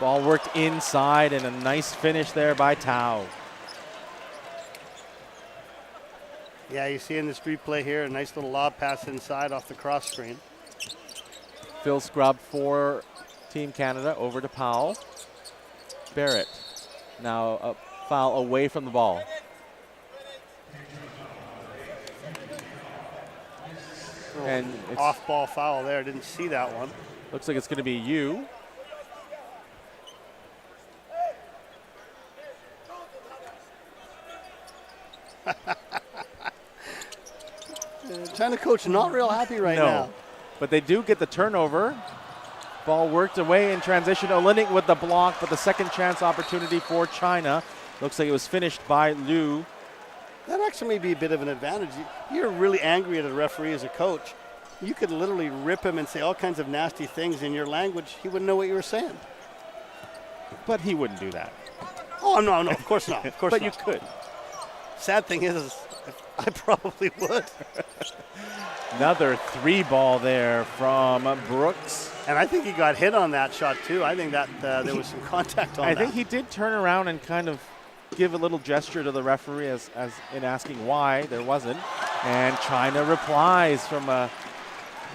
Ball worked inside, and a nice finish there by Tao. Yeah, you see in this replay here, a nice little lob pass inside off the cross screen. Phil Scrubb for Team Canada, over to Powell. Barrett now a foul away from the ball. And it's off-ball foul there, didn't see that one. Looks like it's going to be Yu. China coach not real happy right now. But they do get the turnover. Ball worked away in transition. Olenek with the block, but the second chance opportunity for China. Looks like it was finished by Liu. That actually may be a bit of an advantage. You're really angry at a referee as a coach. You could literally rip him and say all kinds of nasty things in your language. He wouldn't know what you were saying. But he wouldn't do that. Oh, no, of course not. Of course but not. you could. Sad thing is, I probably would. Another 3-ball there from Brooks. And I think he got hit on that shot, too. I think that there was some contact on that. I think he did turn around and kind of give a little gesture to the referee as in asking why. There wasn't. And China replies from a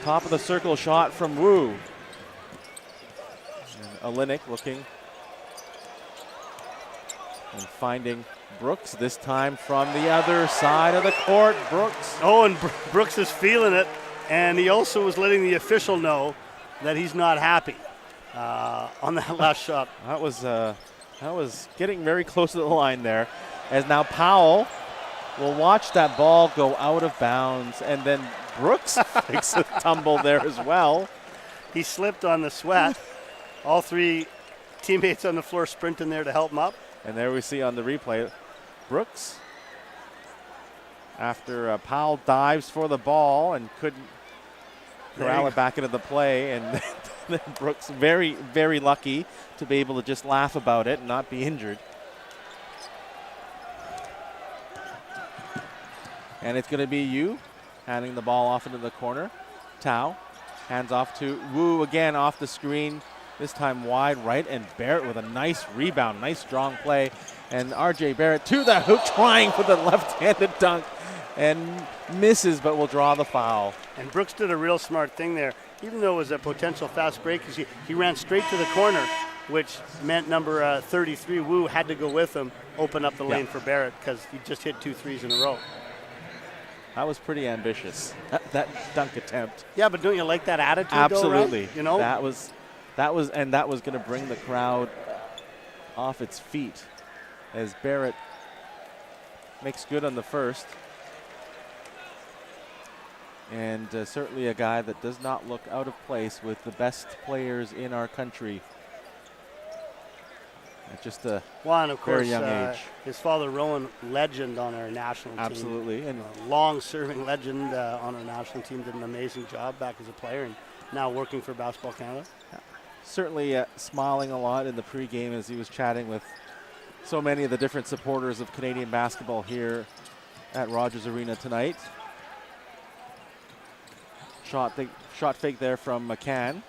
top of the circle shot from Wu. And Olenek looking and finding Brooks, this time from the other side of the court. Brooks. Oh, and Brooks is feeling it. And he also was letting the official know that he's not happy on that last shot. That was getting very close to the line there. As now Powell will watch that ball go out of bounds, and then Brooks takes a tumble there as well. He slipped on the sweat. All 3 teammates on the floor sprinting there to help him up. And there we see on the replay, Brooks. After Powell dives for the ball and couldn't corral it back into the play, and then Brooks very, very lucky to be able to just laugh about it and not be injured. And it's going to be Yu handing the ball off into the corner. Tao hands off to Wu again off the screen, this time wide right, and Barrett with a nice rebound, nice strong play. And RJ Barrett to the hoop, trying for the left-handed dunk, and misses, but will draw the foul. And Brooks did a real smart thing there. Even though it was a potential fast break, he ran straight to the corner, which meant number 33, Wu, had to go with him, open up the lane for Barrett, because he just hit 2 threes in a row. That was pretty ambitious, that dunk attempt. Yeah, but don't you like that attitude? Absolutely. Though, right? You know, that was going to bring the crowd off its feet as Barrett makes good on the first. And certainly a guy that does not look out of place with the best players in our country at just a and of course, very young age. His father, Rowan, legend on our national team. Absolutely. And long-serving legend on our national team, did an amazing job back as a player and now working for Basketball Canada. Certainly smiling a lot in the pregame as he was chatting with so many of the different supporters of Canadian basketball here at Rogers Arena tonight. Shot fake there from McCann.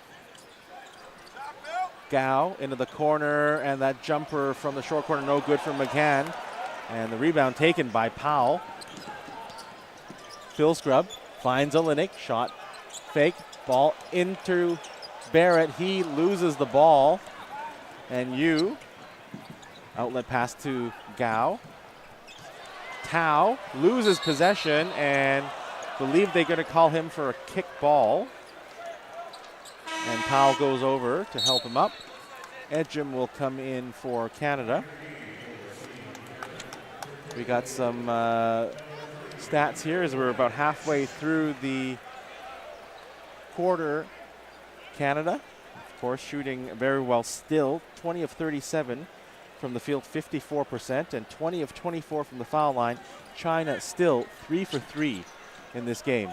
Gao into the corner, and that jumper from the short corner, no good from McCann. And the rebound taken by Powell. Phil Scrub finds Olynyk, shot fake, ball into Barrett. He loses the ball. And Yu, outlet pass to Gao. Tao loses possession and believe they're going to call him for a kick ball. And Powell goes over to help him up. Edgem will come in for Canada. We got some stats here as we're about halfway through the quarter. Canada, of course, shooting very well still. 20 of 37 from the field, 54%, and 20 of 24 from the foul line. China still 3 for 3 in this game.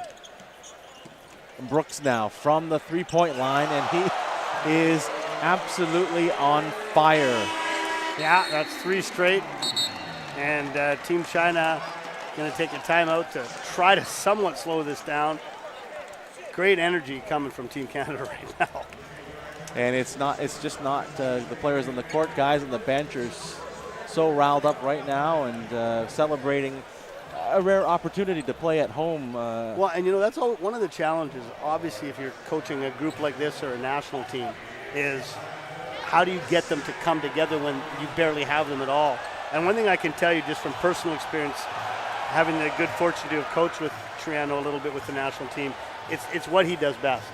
And Brooks now from the three-point line, and he is absolutely on fire. Yeah, that's 3 straight. And Team China going to take a timeout to try to somewhat slow this down. Great energy coming from Team Canada right now. And it's just not the players on the court. Guys on the bench are so riled up right now and celebrating a rare opportunity to play at home. Well, and you know, that's one of the challenges, obviously, if you're coaching a group like this or a national team, is how do you get them to come together when you barely have them at all? And one thing I can tell you just from personal experience, having the good fortune to have coached with Triano a little bit with the national team, it's what he does best.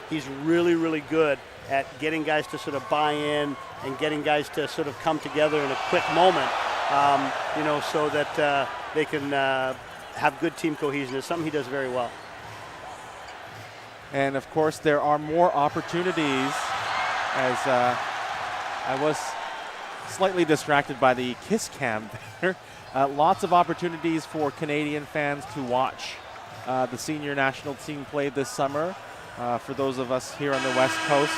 He's really, really good at getting guys to sort of buy in and getting guys to sort of come together in a quick moment, you know, so that they can have good team cohesion. It's something he does very well. And of course, there are more opportunities as I was slightly distracted by the kiss cam there. Lots of opportunities for Canadian fans to watch the senior national team play this summer. For those of us here on the West Coast,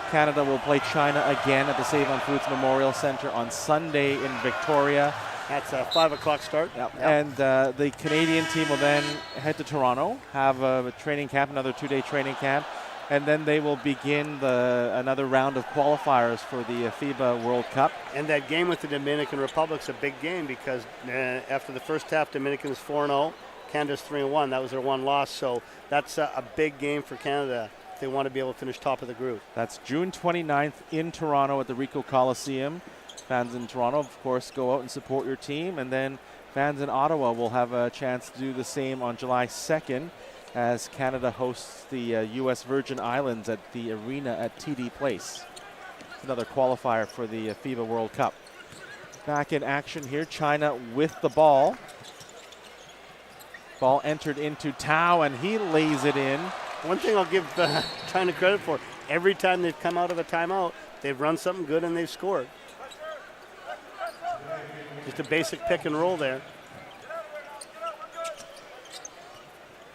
Canada will play China again at the Save on Foods Memorial Centre on Sunday in Victoria. That's a 5 o'clock start. Yep. And the Canadian team will then head to Toronto, have a training camp, another 2-day training camp, and then they will begin another round of qualifiers for the FIBA World Cup. And that game with the Dominican Republic's a big game because after the first half, Dominican's 4-0, Canada's 3-1. That was their one loss, so that's a big game for Canada if they want to be able to finish top of the group. That's June 29th in Toronto at the Ricoh Coliseum. Fans in Toronto, of course, go out and support your team, and then fans in Ottawa will have a chance to do the same on July 2nd as Canada hosts the U.S. Virgin Islands at the arena at TD Place. Another qualifier for the FIBA World Cup. Back in action here, China with the ball. Ball entered into Tao, and he lays it in. One thing I'll give China credit for, every time they've come out of a timeout, they've run something good and they've scored. Just a basic pick and roll there.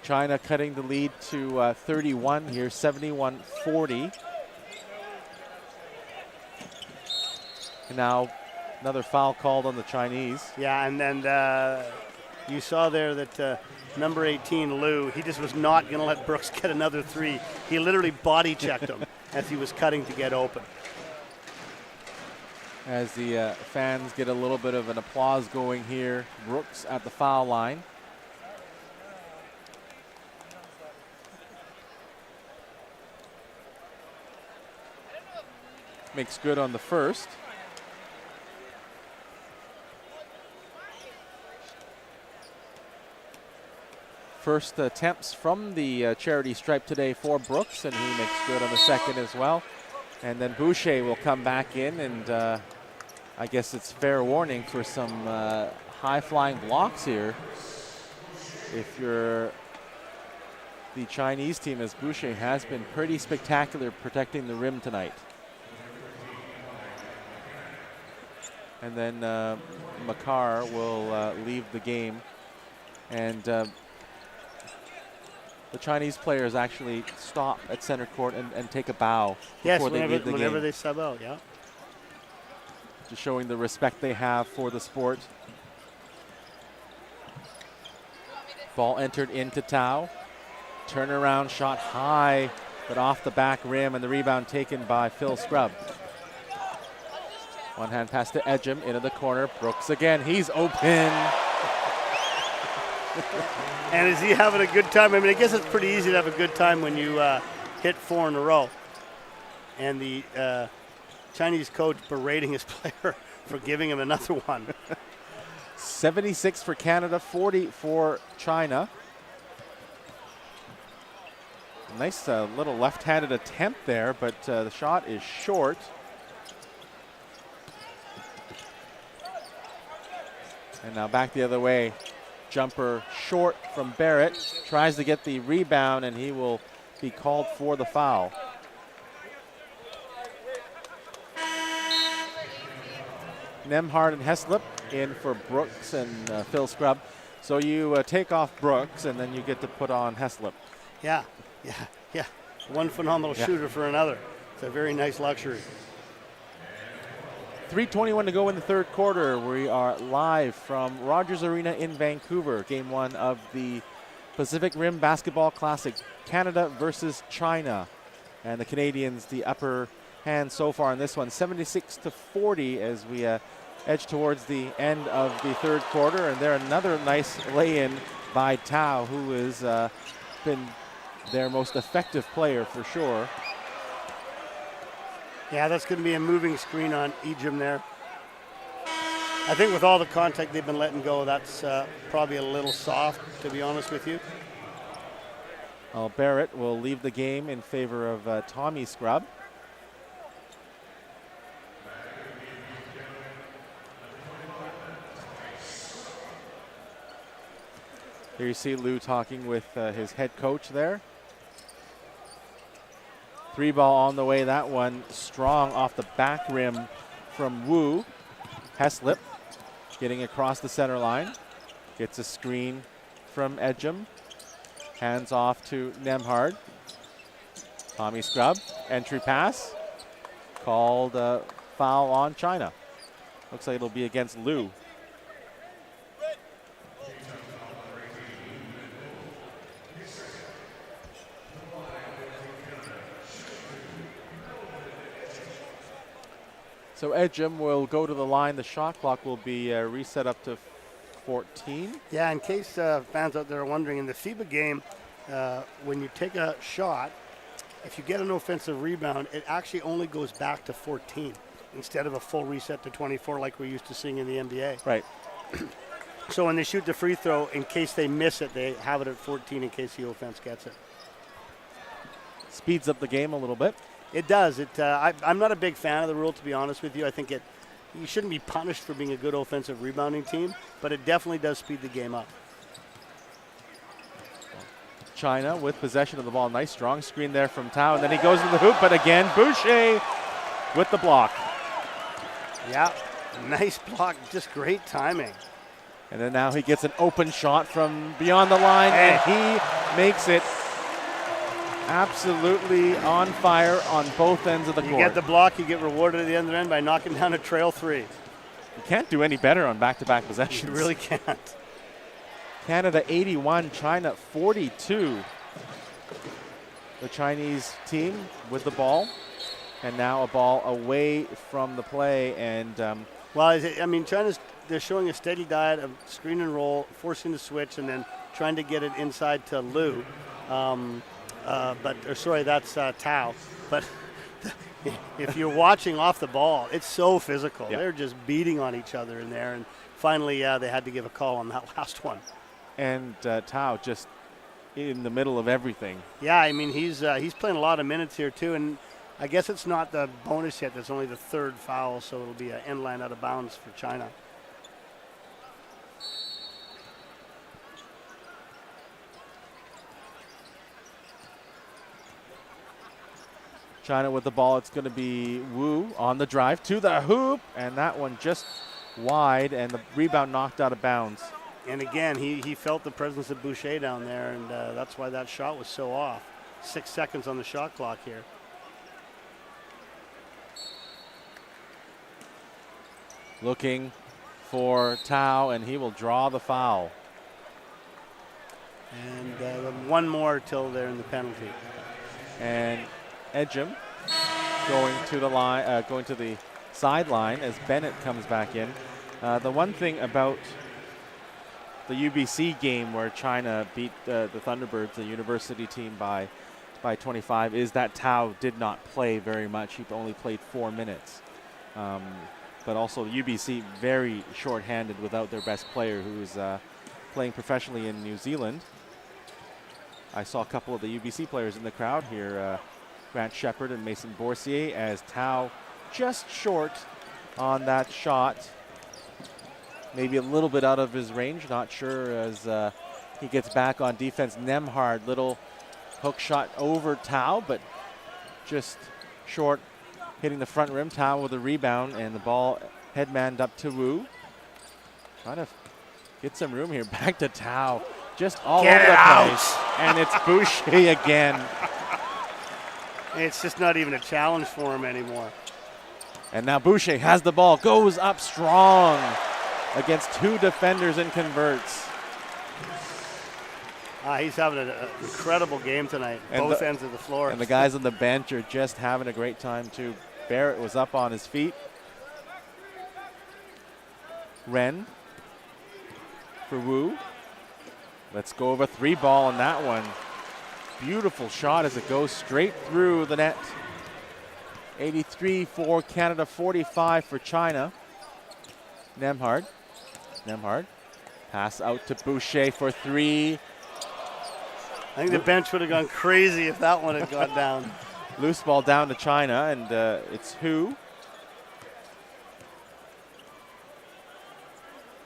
China cutting the lead to 31 here, 71-40. And now another foul called on the Chinese. Yeah, and then you saw there that number 18, Liu, he just was not going to let Brooks get another three. He literally body checked him as he was cutting to get open. As the fans get a little bit of an applause going here, Brooks at the foul line. Makes good on the first. First attempts from the charity stripe today for Brooks, and he makes good on the second as well. And then Boucher will come back in, and I guess it's fair warning for some high-flying blocks here. If you're the Chinese team, as Boucher has been pretty spectacular protecting the rim tonight. And then Makar will leave the game. And the Chinese players actually stop at center court and take a bow before they leave the game. Whenever they sub out, yeah. Just showing the respect they have for the sport. Ball entered into Tao. Turnaround shot high, but off the back rim, and the rebound taken by Phil Scrubb. One hand pass to Edgem into the corner. Brooks again, he's open. And is he having a good time? I mean, I guess it's pretty easy to have a good time when you hit 4 in a row. And the Chinese coach berating his player for giving him another one. 76 for Canada, 40 for China. Nice little left-handed attempt there, but the shot is short. And now back the other way. Jumper short from Barrett. Tries to get the rebound, and he will be called for the foul. Nembhard and Heslip in for Brooks and Phil Scrubb. So you take off Brooks, and then you get to put on Heslip. Yeah. One phenomenal shooter for another. It's a very nice luxury. 3:21 to go in the third quarter. We are live from Rogers Arena in Vancouver. Game 1 of the Pacific Rim Basketball Classic. Canada versus China. And the Canadians the upper hand so far in this one. 76-40 as we edge towards the end of the third quarter. And there another nice lay-in by Tao, who has been their most effective player for sure. Yeah, that's going to be a moving screen on Edgem there. I think with all the contact they've been letting go, that's probably a little soft, to be honest with you. Well, Barrett will leave the game in favor of Tommy Scrubb. Here you see Liu talking with his head coach there. 3 ball on the way, that one strong off the back rim from Wu. Heslip getting across the center line. Gets a screen from Edgem. Hands off to Nembhard. Tommy Scrubb, entry pass. Called foul on China. Looks like it'll be against Liu. So Edgem will go to the line. The shot clock will be reset up to 14. Yeah, in case fans out there are wondering, in the FIBA game, when you take a shot, if you get an offensive rebound, it actually only goes back to 14 instead of a full reset to 24 like we're used to seeing in the NBA. Right. So when they shoot the free throw, in case they miss it, they have it at 14 in case the offense gets it. Speeds up the game a little bit. It does. I'm not a big fan of the rule, to be honest with you. I think you shouldn't be punished for being a good offensive rebounding team, but it definitely does speed the game up. China with possession of the ball. Nice strong screen there from Tao, and then he goes to the hoop, but again, Boucher with the block. Yeah, Nice block, just great timing. And then now he gets an open shot from beyond the line, and he makes it absolutely on fire on both ends of the court. You get the block, you get rewarded at the other end by knocking down a trail three. You can't do any better on back-to-back possessions. You really can't. Canada 81, China 42. The Chinese team with the ball, and now a ball away from the play. And well, I mean, they're showing a steady diet of screen and roll, forcing the switch, and then trying to get it inside to Liu. That's Tao. But if you're watching off the ball, it's so physical. Yeah. They're just beating on each other in there, and finally they had to give a call on that last one. And Tao just in the middle of everything. Yeah, I mean, he's playing a lot of minutes here too, and I guess it's not the bonus yet. That's only the third foul, so it'll be an end line out of bounds for China. China with the ball. It's going to be Wu on the drive to the hoop, and that one just wide, and the rebound knocked out of bounds. And again, he felt the presence of Boucher down there, and that's why that shot was so off. 6 seconds on the shot clock here. Looking for Tao, and he will draw the foul. And one more till they're in the penalty. And Edgem going to the line, going to the sideline as Bennett comes back in. The one thing about the UBC game where China beat the Thunderbirds, the university team, by 25, is that Tao did not play very much. He only played 4 minutes. But also UBC very short-handed without their best player, who's playing professionally in New Zealand. I saw a couple of the UBC players in the crowd here, Grant Shepard and Mason Borsier, as Tao just short on that shot. Maybe a little bit out of his range, not sure, as he gets back on defense. Nemhard, little hook shot over Tao, but just short, hitting the front rim. Tao with a rebound, and the ball headmanned up to Wu. Trying to get some room here. Back to Tao, just all over the place. And it's Boucher again. It's just not even a challenge for him anymore. And now Boucher has the ball, goes up strong against 2 defenders and converts. He's having an incredible game tonight, and both ends of the floor. And the guys on the bench are just having a great time too. Barrett was up on his feet. Ren for Wu. Let's go over 3 ball on that one. Beautiful shot as it goes straight through the net. 83 for Canada, 45 for China. Nemhard. Pass out to Boucher for 3. I think the bench would have gone crazy if that one had gone down. Loose ball down to China, and it's Hu.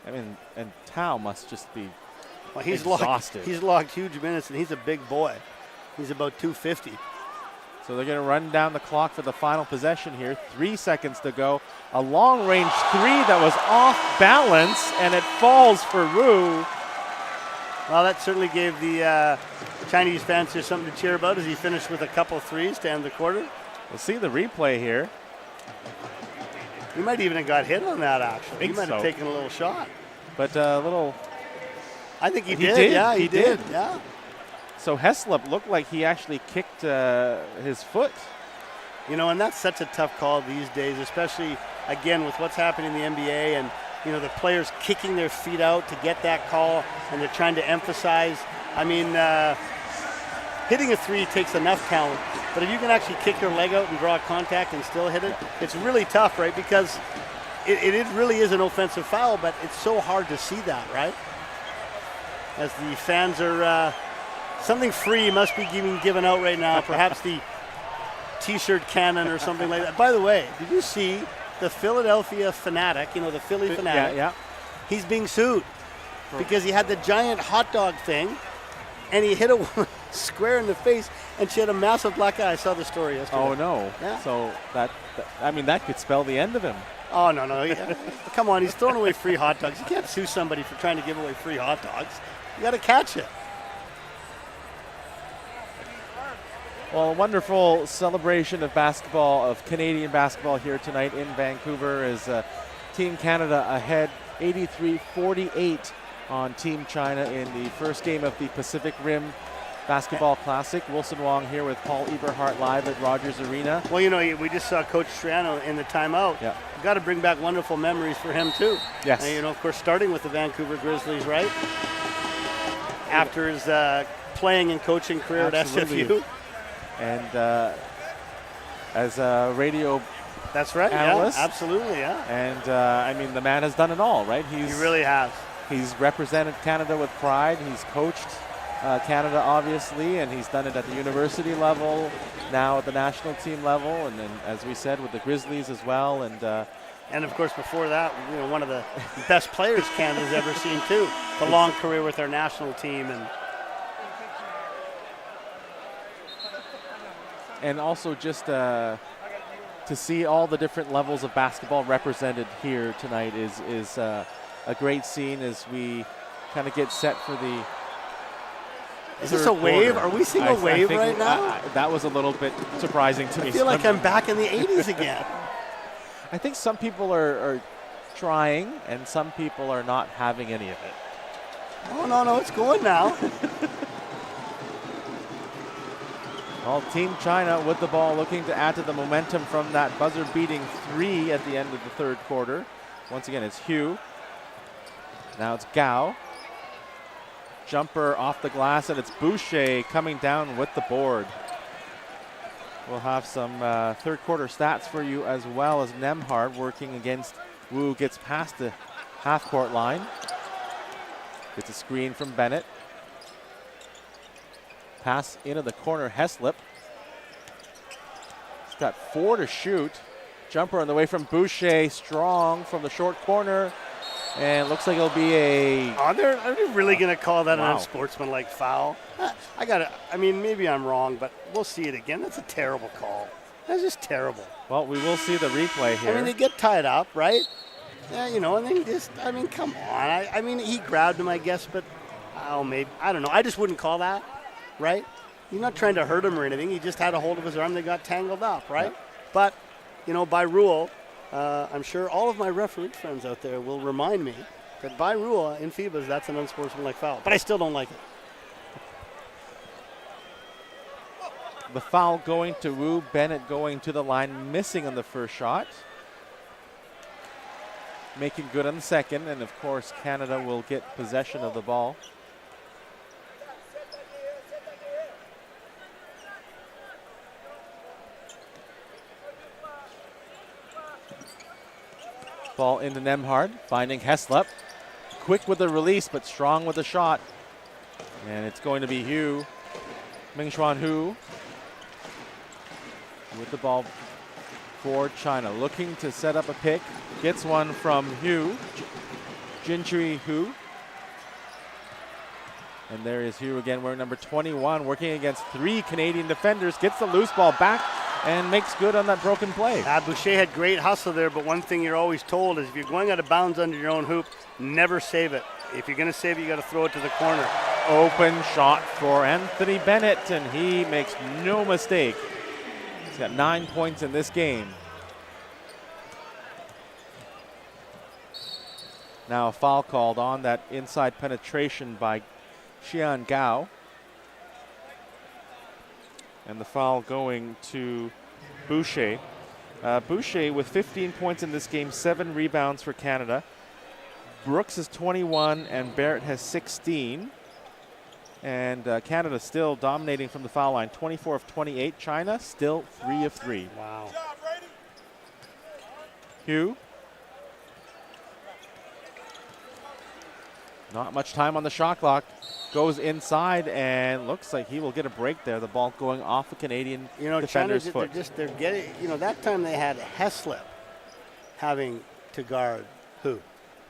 I mean, and Tao must just be exhausted. He's logged huge minutes, and he's a big boy. He's about 250. So they're going to run down the clock for the final possession here. 3 seconds to go. A long-range 3 that was off balance, and it falls for Wu. Well, that certainly gave the Chinese fans here something to cheer about as he finished with a couple threes to end the quarter. We'll see the replay here. He might even have got hit on that, actually. He might have taken a little shot. But a little... I think he did. Yeah, he did. Yeah. So Heslop looked like he actually kicked his foot. You know, and that's such a tough call these days, especially, again, with what's happening in the NBA and, you know, the players kicking their feet out to get that call, and they're trying to emphasize. I mean, hitting a 3 takes enough talent, but if you can actually kick your leg out and draw contact and still hit it, it's really tough, right? Because it really is an offensive foul, but it's so hard to see that, right? As the fans are... something free must be being given out right now, perhaps the T-shirt cannon or something like that. By the way, did you see the Philadelphia Fanatic, you know, the Philly Fanatic? Yeah. He's being sued because he had the giant hot dog thing, and he hit a woman square in the face, and she had a massive black eye. I saw the story yesterday. Oh, no. Yeah. So that I mean, that could spell the end of him. Oh, no. Come on, he's throwing away free hot dogs. You can't sue somebody for trying to give away free hot dogs. You got to catch it. Well, a wonderful celebration of basketball, of Canadian basketball here tonight in Vancouver as Team Canada ahead 83-48 on Team China in the first game of the Pacific Rim Basketball Classic. Wilson Wong here with Paul Eberhardt live at Rogers Arena. Well, you know, we just saw Coach Triano in the timeout. Yeah. You've got to bring back wonderful memories for him, too. Yes. And, you know, of course, starting with the Vancouver Grizzlies, right? After his playing and coaching career Absolutely. at SFU. And as a radio That's right, analyst. yeah, absolutely, yeah. And, I mean, the man has done it all, right? He really has. He's represented Canada with pride. He's coached Canada, obviously, and he's done it at the university level, now at the national team level, and then, as we said, with the Grizzlies as well. And of course, before that, you know, one of the best players Canada's ever seen, too. A long career with our national team. And also just to see all the different levels of basketball represented here tonight is a great scene as we kind of get set for the Is this a wave? quarter. Are we seeing a wave think right now? that was a little bit surprising to me. I feel like I'm back in the 80s again. I think some people are trying and some people are not having any of it. Oh, no, it's going now. Well, Team China with the ball looking to add to the momentum from that buzzer-beating 3 at the end of the third quarter. Once again, it's Hugh. Now it's Gao. Jumper off the glass, and it's Boucher coming down with the board. We'll have some third quarter stats for you as well as Nemhard working against Wu gets past the half-court line. Gets a screen from Bennett. Pass into the corner, Heslip. He's got 4 to shoot. Jumper on the way from Boucher, strong from the short corner. And it looks like it'll be a... Are they really going to call that Wow. an unsportsmanlike foul? I mean, maybe I'm wrong, but we'll see it again. That's a terrible call. That's just terrible. Well, we will see the replay here. I mean, they get tied up, right? Yeah, you know, and then come on. I mean, he grabbed him, I guess, but, maybe. I don't know. I just wouldn't call that, right? You're not trying to hurt him or anything. He just had a hold of his arm. They got tangled up, right? Yeah. But, you know, by rule, I'm sure all of my referee friends out there will remind me that by rule in FIBAs, that's an unsportsmanlike foul. But I still don't like it. The foul going to Wu. Bennett going to the line, missing on the first shot. Making good on the second, and of course Canada will get possession of the ball. Ball into Nemhard, finding Heslop. Quick with the release, but strong with the shot. And it's going to be Hugh. Mingxuan Hu with the ball for China. Looking to set up a pick. Gets one from Hu. Jinchui Hu. And there is Hu again wearing number 21, working against 3 Canadian defenders. Gets the loose ball back and makes good on that broken play. Boucher had great hustle there, but one thing you're always told is if you're going out of bounds under your own hoop, never save it. If you're going to save it, you got to throw it to the corner. Open shot for Anthony Bennett, and he makes no mistake. He's got 9 points in this game. Now a foul called on that inside penetration by Xian Gao. And the foul going to Boucher. Boucher with 15 points in this game, 7 rebounds for Canada. Brooks is 21 and Barrett has 16. And Canada still dominating from the foul line, 24 of 28. China still 3 of 3. Wow. Hugh. Not much time on the shot clock. Goes inside and looks like he will get a break there. The ball going off a Canadian defender's foot. They're getting, that time they had Heslip having to guard Hu.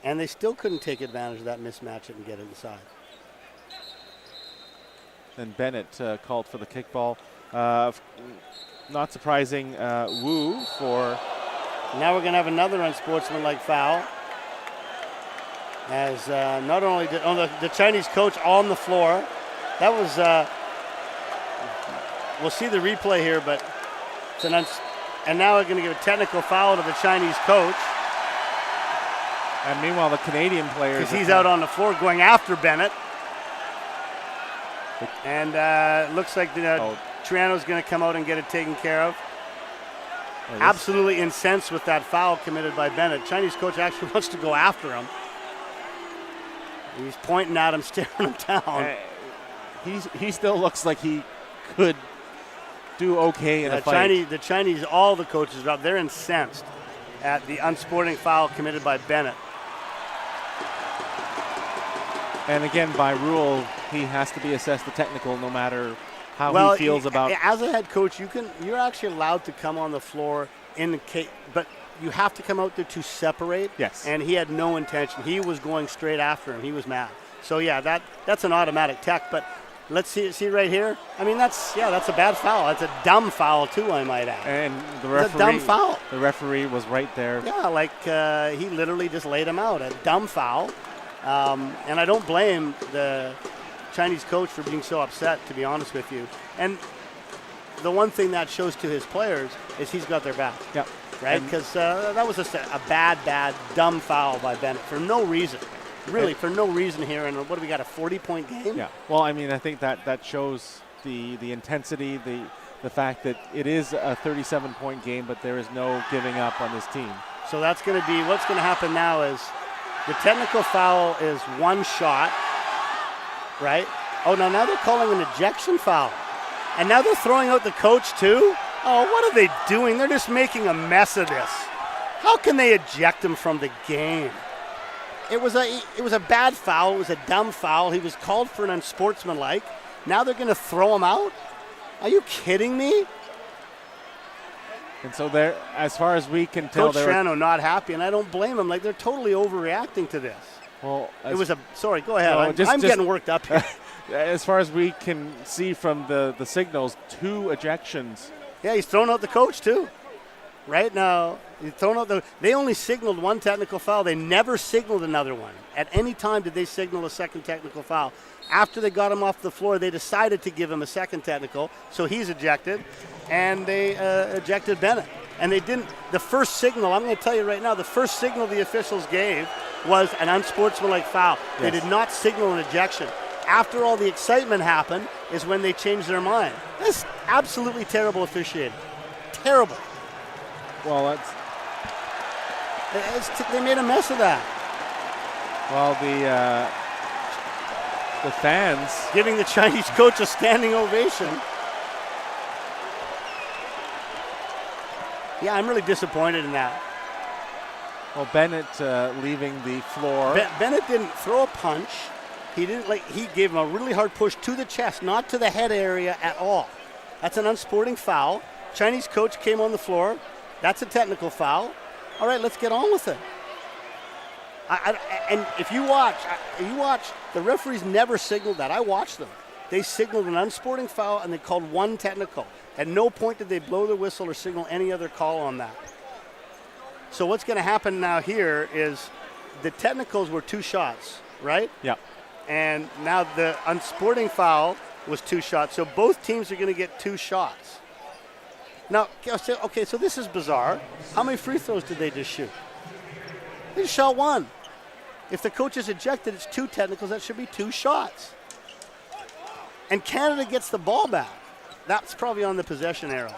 And they still couldn't take advantage of that mismatch and get inside. And Bennett called for the kickball. Not surprising, Wu for Now we're going to have another unsportsmanlike foul. As not only did the Chinese coach on the floor, that was. We'll see the replay here, but it's and now we're going to give a technical foul to the Chinese coach. And meanwhile, the Canadian players. Because he's out on the floor going after Bennett. And it looks like Triano's going to come out and get it taken care of. Absolutely incensed with that foul committed by Bennett. Chinese coach actually wants to go after him. He's pointing at him, staring him down. He still looks like he could do okay in a fight. The Chinese, all the coaches are up. They're incensed at the unsporting foul committed by Bennett. And again, by rule, he has to be assessed the technical no matter how he feels about. As a head coach, you're actually allowed to come on the floor in the case, but you have to come out there to separate. Yes. And he had no intention. He was going straight after him. He was mad. So yeah, that's an automatic tech. But let's see right here. I mean, that's a bad foul. That's a dumb foul too, I might add. And the referee. It's a dumb foul. The referee was right there. Yeah, like he literally just laid him out. A dumb foul. And I don't blame the Chinese coach for being so upset, to be honest with you. And the one thing that shows to his players is he's got their back. Yep. Right? Because that was just a bad, dumb foul by Bennett for no reason. Really, for no reason here. And what do we got, a 40-point game? Yeah. Well, I mean, I think that shows the intensity, the fact that it is a 37-point game, but there is no giving up on this team. So that's going to be what's going to happen now is the technical foul is one shot, right? Oh, now they're calling an ejection foul. And now they're throwing out the coach too? Oh, what are they doing? They're just making a mess of this. How can they eject him from the game? It was a bad foul. It was a dumb foul. He was called for an unsportsmanlike. Now they're going to throw him out? Are you kidding me? And so there, as far as we can tell, Coach Triano not happy, and I don't blame him. Like, they're totally overreacting to this. Well, sorry, go ahead. No, I'm getting worked up here. As far as we can see from the signals, 2 ejections. Yeah, he's thrown out the coach too. Right now, he's thrown out they only signaled one technical foul. They never signaled another one. At any time did they signal a second technical foul. After they got him off the floor, they decided to give him a second technical, so he's ejected, and they ejected Bennett. And they didn't, the first signal, I'm going to tell you right now, the first signal the officials gave was an unsportsmanlike foul. Yes. They did not signal an ejection. After all the excitement happened is when they changed their mind. That's absolutely terrible officiating. Terrible. Well, they made a mess of that. Well, the fans giving the Chinese coach a standing ovation. Yeah, I'm really disappointed in that. Well, Bennett leaving the floor. Bennett didn't throw a punch. He gave him a really hard push to the chest, not to the head area at all. That's an unsporting foul. Chinese coach came on the floor. That's a technical foul. All right, let's get on with it. And if you watch, the referees never signaled that. I watched them. They signaled an unsporting foul and they called one technical. At no point did they blow the whistle or signal any other call on that. So what's going to happen now here is the technicals were 2 shots, right? Yeah. And now the unsporting foul was 2 shots. So both teams are going to get 2 shots. Now, okay, so this is bizarre. How many free throws did they just shoot? They just shot 1. If the coach is ejected, it's 2 technicals. That should be 2 shots. And Canada gets the ball back. That's probably on the possession arrow.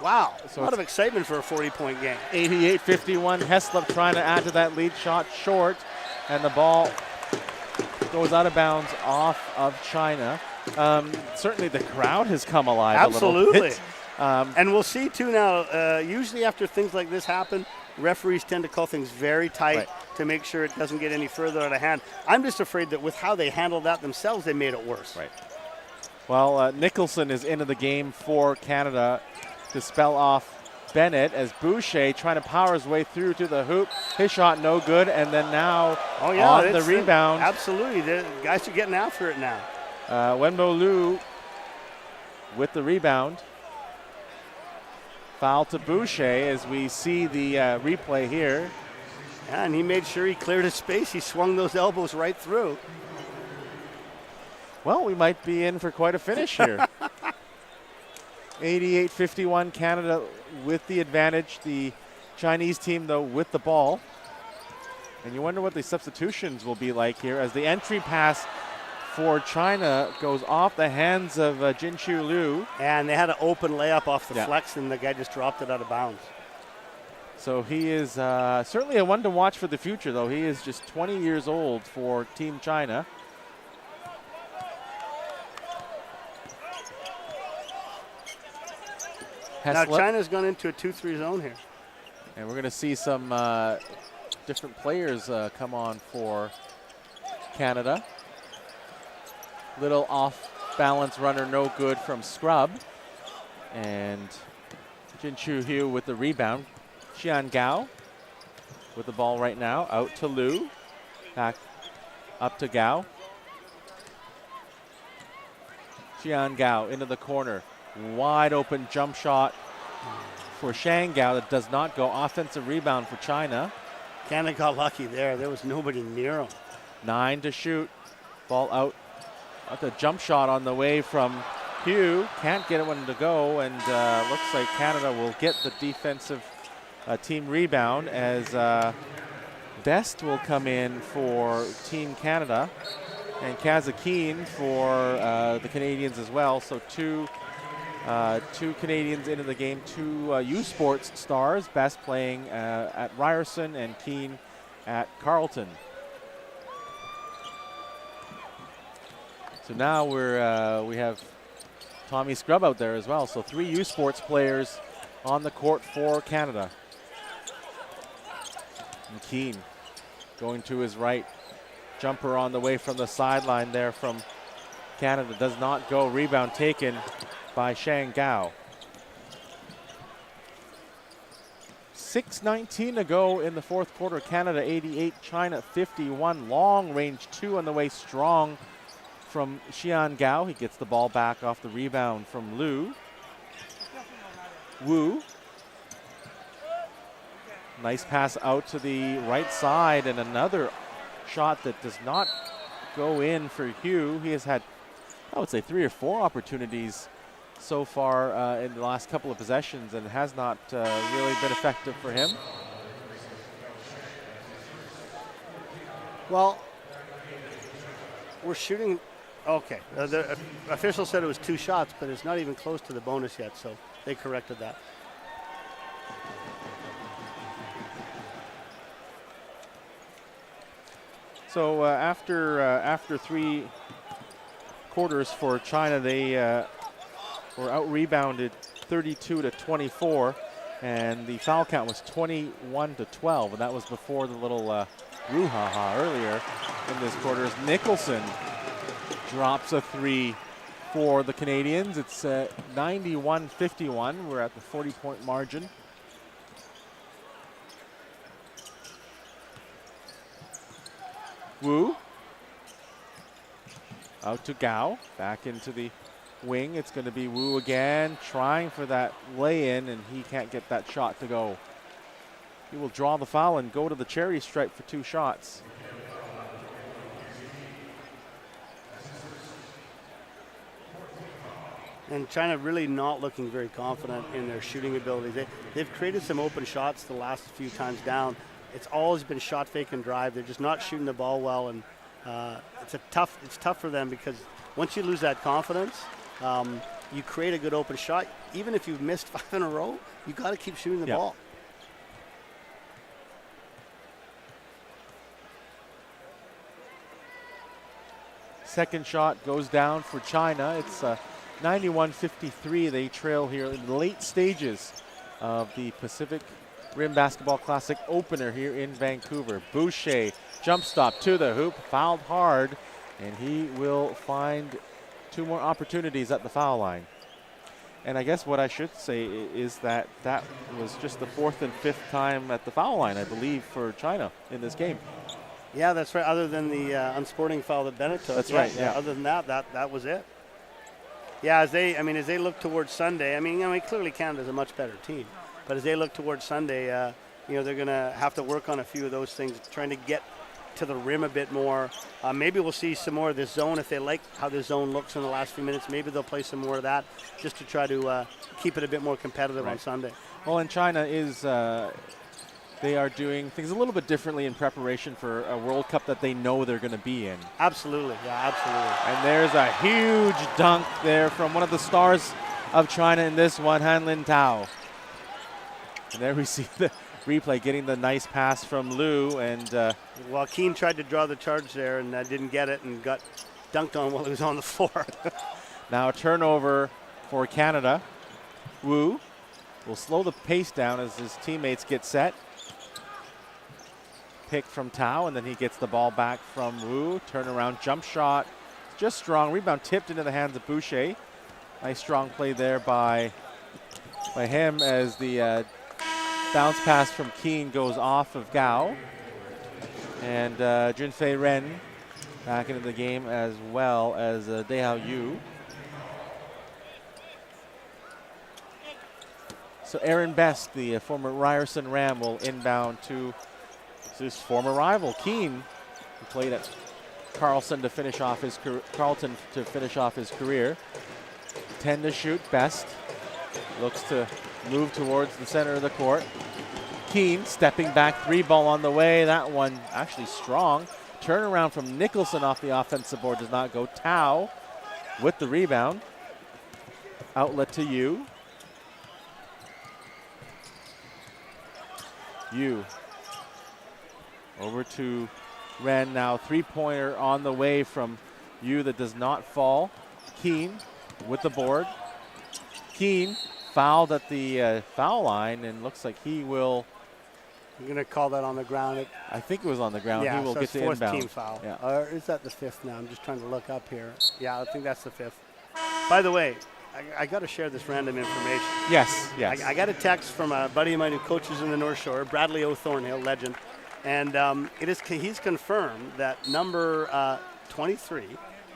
Wow, so a lot of excitement for a 40-point game. 88-51, Heslop trying to add to that lead, shot short, and the ball goes out of bounds off of China. Certainly the crowd has come alive Absolutely. a little bit. And we'll see, too, now, usually after things like this happen, referees tend to call things very tight to make sure it doesn't get any further out of hand. I'm just afraid that with how they handled that themselves, they made it worse. Right. Well, Nicholson is into the game for Canada to spell off Bennett as Boucher trying to power his way through to the hoop. His shot no good, and then now on the rebound. Absolutely. The guys are getting after it now. Wenbo Liu with the rebound. Foul to Boucher as we see the replay here. Yeah, and he made sure he cleared his space. He swung those elbows right through. Well, we might be in for quite a finish here. 88-51 Canada with the advantage. The Chinese team, though, with the ball. And you wonder what the substitutions will be like here as the entry pass for China goes off the hands of Jinshu Liu. And they had an open layup off the flex, and the guy just dropped it out of bounds. So he is certainly a one to watch for the future, though. He is just 20 years old for Team China. Now China's gone into a 2-3 zone here. And we're going to see some different players come on for Canada. Little off-balance runner, no good from Scrub. And Jinshu Liu with the rebound. Xian Gao with the ball right now. Out to Liu. Back up to Gao. Xian Gao into the corner. Wide open jump shot for Shang Gao that does not go. Offensive rebound for China. Canada got lucky there. There was nobody near him. 9 to shoot. Ball out. The jump shot on the way from Hugh. Can't get it one to go, and looks like Canada will get the defensive team rebound as Best will come in for Team Canada and Kazakine for the Canadians as well. So two Canadians into the game, two U Sports stars, Best playing at Ryerson and Keane at Carleton. So now we have Tommy Scrub out there as well. So 3 U Sports players on the court for Canada. And Keane going to his right. Jumper on the way from the sideline there from Canada. Does not go. Rebound taken by Shang Gao. 6:19 to go in the fourth quarter. Canada 88, China 51. Long range 2 on the way, strong from Xian Gao. He gets the ball back off the rebound from Liu. Wu. Nice pass out to the right side, and another shot that does not go in for Hugh. He has had, I would say, 3 or 4 opportunities so far in the last couple of possessions, and has not really been effective for him. Well, we're shooting. Okay, the official said it was 2 shots, but it's not even close to the bonus yet, so they corrected that. So after 3 quarters for China, they were out-rebounded 32 to 24, and the foul count was 21 to 12, and that was before the little brouhaha earlier in this quarter. As Nicholson drops a 3 for the Canadians. It's 91-51. We're at the 40-point margin. Wu. Out to Gao. Back into the wing. It's going to be Wu again, trying for that lay-in, and he can't get that shot to go. He will draw the foul and go to the charity stripe for 2 shots. And China really not looking very confident in their shooting abilities. They've created some open shots the last few times down. It's always been shot, fake, and drive. They're just not shooting the ball well, and it's tough for them, because once you lose that confidence, you create a good open shot. Even if you've missed 5 in a row, you got to keep shooting the ball. Second shot goes down for China. It's 91-53. They trail here in the late stages of the Pacific Rim Basketball Classic opener here in Vancouver. Boucher, jump stop to the hoop, fouled hard, and he will find 2 more opportunities at the foul line. And I guess what I should say is that that was just the 4th and 5th time at the foul line, I believe, for China in this game. Yeah, that's right. Other than the unsporting foul that Bennett took. That's right, yeah. Other than that was it. Yeah, as they look towards Sunday, clearly Canada's a much better team, but as they look towards Sunday, they're going to have to work on a few of those things, trying to get to the rim a bit more. Maybe we'll see some more of this zone if they like how the zone looks in the last few minutes. Maybe they'll play some more of that just to try to keep it a bit more competitive on Sunday. Well, and China is they are doing things a little bit differently in preparation for a World Cup that they know they're going to be in. Absolutely, yeah, absolutely. And there's a huge dunk there from one of the stars of China in this one, Hanlin Tao. And there we see the replay getting the nice pass from Liu. And well, Keane tried to draw the charge there and didn't get it and got dunked on while he was on the floor. Now a turnover for Canada. Wu will slow the pace down as his teammates get set. Pick from Tao, and then he gets the ball back from Wu. Turnaround jump shot, just strong. Rebound tipped into the hands of Boucher. Nice strong play there by him as the bounce pass from Keane goes off of Gao. And Junfei Ren back into the game as well as Dehao Yu. So Aaron Best, the former Ryerson Ram, will inbound to his former rival, Keane, who played at Carlton to finish off his career. 10 to shoot, Best looks to move towards the center of the court. Keane stepping back, 3-ball on the way. That one actually strong. Turnaround from Nicholson off the offensive board does not go. Tao with the rebound. Outlet to Yu. Yu over to Ren now. 3-pointer on the way from Yu that does not fall. Keane with the board. Keane fouled at the foul line and looks like he will. You're going to call that on the ground. I think it was on the ground. Yeah, he will so get it's the fourth inbound. team foul. Yeah. Or is that the fifth now? I'm just trying to look up here. Yeah, I think that's the fifth. By the way, I got to share this random information. Yes. I got a text from a buddy of mine who coaches in the North Shore, Bradley O'Thornhill, legend, and he's confirmed that number 23,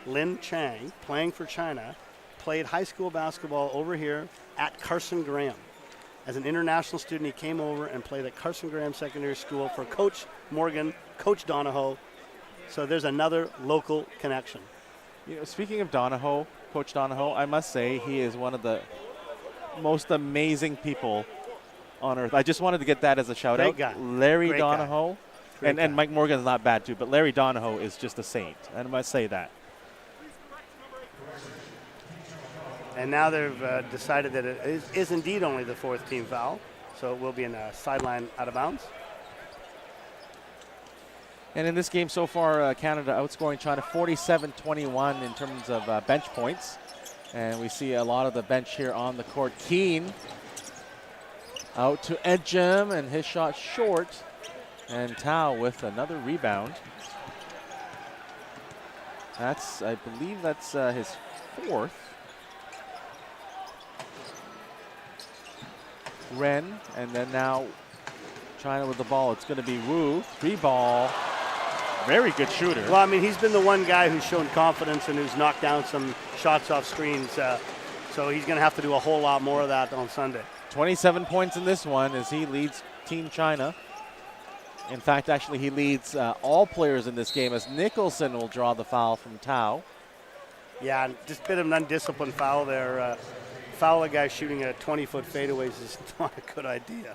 Lin Chang, playing for China, played high school basketball over here at Carson Graham. As an international student, he came over and played at Carson Graham Secondary School for Coach Morgan, Coach Donahoe. So there's another local connection. Speaking of Donahoe, Coach Donahoe, I must say he is one of the most amazing people on earth. I just wanted to get that as a shout out. Guy. Larry Great Donahoe. Guy. And Mike Morgan's not bad too, but Larry Donahoe is just a saint. I must say that. And now they've decided that it is indeed only the fourth team foul. So it will be in a sideline out of bounds. And in this game so far, Canada outscoring China 47-21 in terms of bench points. And we see a lot of the bench here on the court. Keane out to Edgem, and his shot short. And Tao with another rebound. I believe that's his fourth. Ren, and then now China with the ball. It's going to be Wu. 3-ball. Very good shooter. Well, I mean, he's been the one guy who's shown confidence and who's knocked down some shots off screens. So he's going to have to do a whole lot more of that on Sunday. 27 points in this one as he leads Team China. In fact, actually, he leads all players in this game as Nicholson will draw the foul from Tao. Yeah, just a bit of an undisciplined foul there. Foul a guy shooting a 20-foot fadeaways is not a good idea.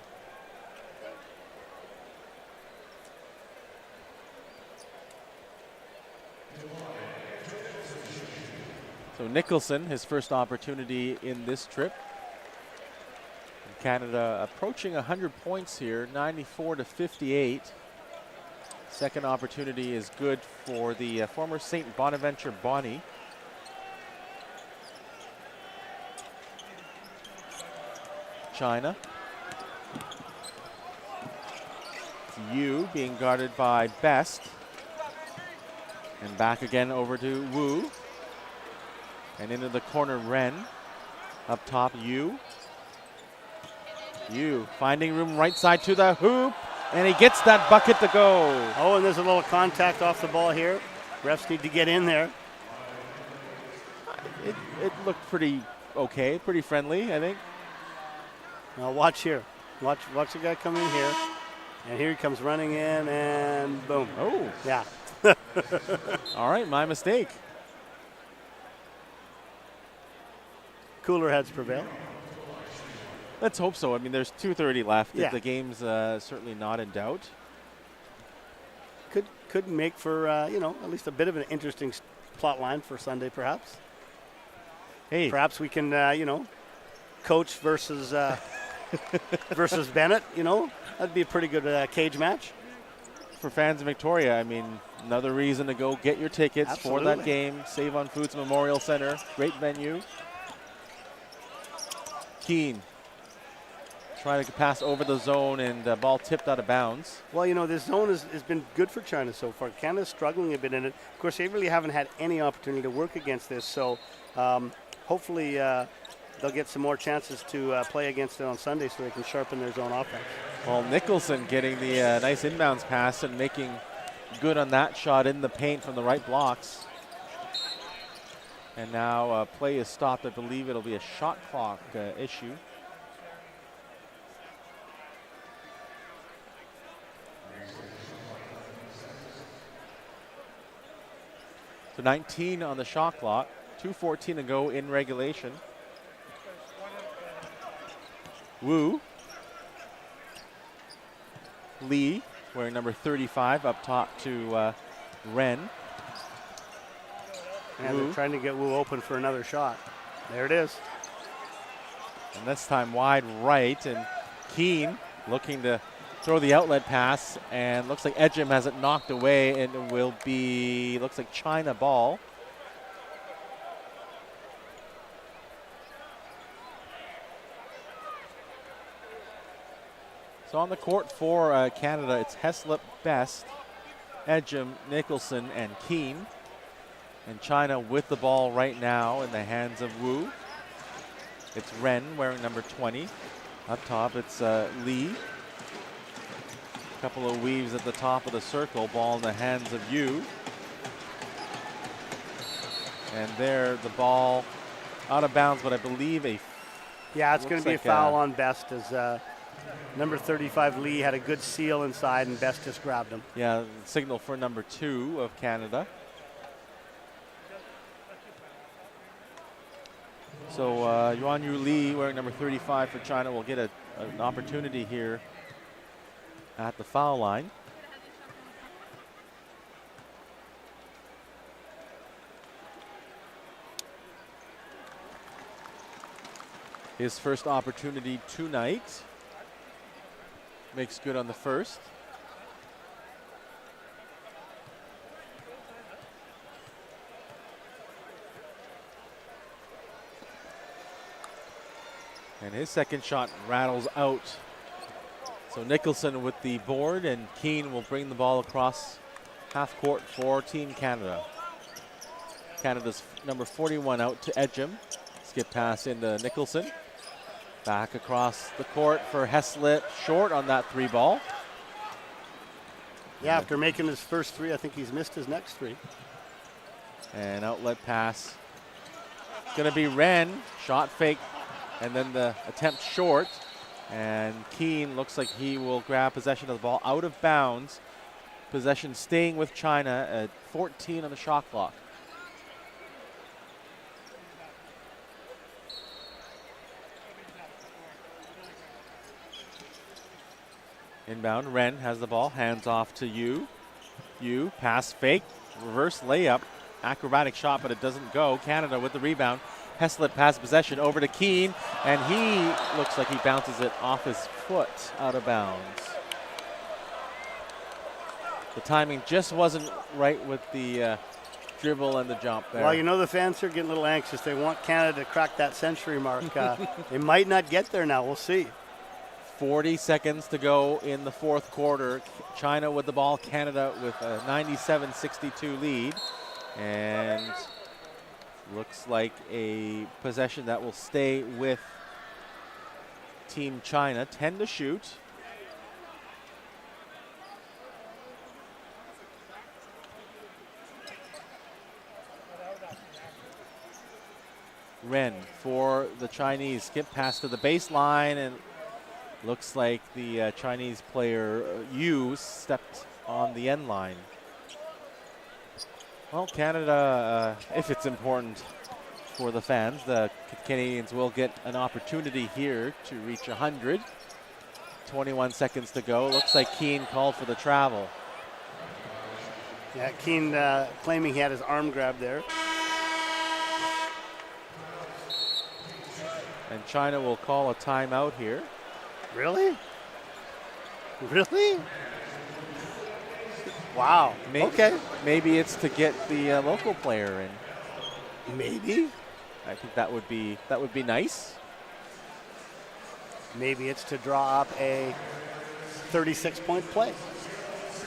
So Nicholson, his first opportunity in this trip. Canada approaching 100 points here, 94-58. Second opportunity is good for the former St. Bonaventure Bonnie. China. Yu being guarded by Best. And back again over to Wu. And into the corner, Ren. Up top, Yu. Yu finding room right side to the hoop. And he gets that bucket to go. Oh, and there's a little contact off the ball here. Refs need to get in there. It looked pretty okay, pretty friendly, I think. Now watch here. Watch the guy come in here. And here he comes running in, and boom. Oh. Yeah. All right, my mistake. Cooler heads prevail. Let's hope so. I mean, there's 2:30 left. Yeah. The game's certainly not in doubt. Could make for, at least a bit of an interesting plot line for Sunday, perhaps. Hey. Perhaps we can, Coach versus versus Bennett, That'd be a pretty good cage match. For fans in Victoria, I mean, another reason to go get your tickets for that Absolutely. game. Save on Foods Memorial Center. Great venue. Keane trying to pass over the zone, and the ball tipped out of bounds. Well, this zone has been good for China so far. Canada's struggling a bit in it. Of course, they really haven't had any opportunity to work against this, so hopefully they'll get some more chances to play against it on Sunday so they can sharpen their zone offense. Well, Nicholson getting the nice inbounds pass and making good on that shot in the paint from the right blocks. And now play is stopped. I believe it'll be a shot clock issue. So 19 on the shot clock, 2:14 to go in regulation. Wu. Lee, wearing number 35, up top to Ren. And they're trying to get Wu open for another shot. There it is. And this time wide right, and Keane looking to throw the outlet pass, and looks like Edgem has it knocked away, and it will be, looks like China ball. So on the court for Canada, it's Heslip, Best, Edgem, Nicholson, and Keane. And China with the ball right now in the hands of Wu. It's Ren wearing number 20. Up top, it's Lee. A couple of weaves at the top of the circle. Ball in the hands of Yu. And there, the ball out of bounds, but I believe Yeah, it's going to be like a foul on Best as number 35 Lee had a good seal inside and Best just grabbed him. Yeah, signal for number 2 of Canada. So Yuan Yu Lee, wearing number 35 for China, will get an opportunity here at the foul line. His first opportunity tonight. Makes good on the first. And his second shot rattles out. So Nicholson with the board, and Keane will bring the ball across half court for Team Canada. Canada's number 41 out to Edgem. Skip pass into Nicholson. Back across the court for Heslip, short on that 3 ball. Yeah, after making his first 3, I think he's missed his next 3. And outlet pass. Gonna be Ren, shot fake, and then the attempt short. And Keane looks like he will grab possession of the ball out of bounds. Possession staying with China at 14 on the shot clock. Inbound, Ren has the ball, hands off to Yu. Yu, pass fake, reverse layup, acrobatic shot, but it doesn't go. Canada with the rebound. Heslip has possession over to Keane, and he looks like he bounces it off his foot out of bounds. The timing just wasn't right with the dribble and the jump there. Well, the fans are getting a little anxious. They want Canada to crack that century mark. They might not get there now. We'll see. 40 seconds to go in the fourth quarter. China with the ball, Canada with a 97-62 lead. And looks like a possession that will stay with Team China. 10 to shoot. Ren for the Chinese. Skip pass to the baseline, and looks like the Chinese player Yu stepped on the end line. Well, Canada, if it's important for the fans, the Canadians will get an opportunity here to reach 100. 21 seconds to go. Looks like Keane called for the travel. Yeah, Keane claiming he had his arm grabbed there. And China will call a timeout here. Really? Really? Wow. Okay. Maybe it's to get the local player in. Maybe. I think that would be nice. Maybe it's to draw up a 36-point play.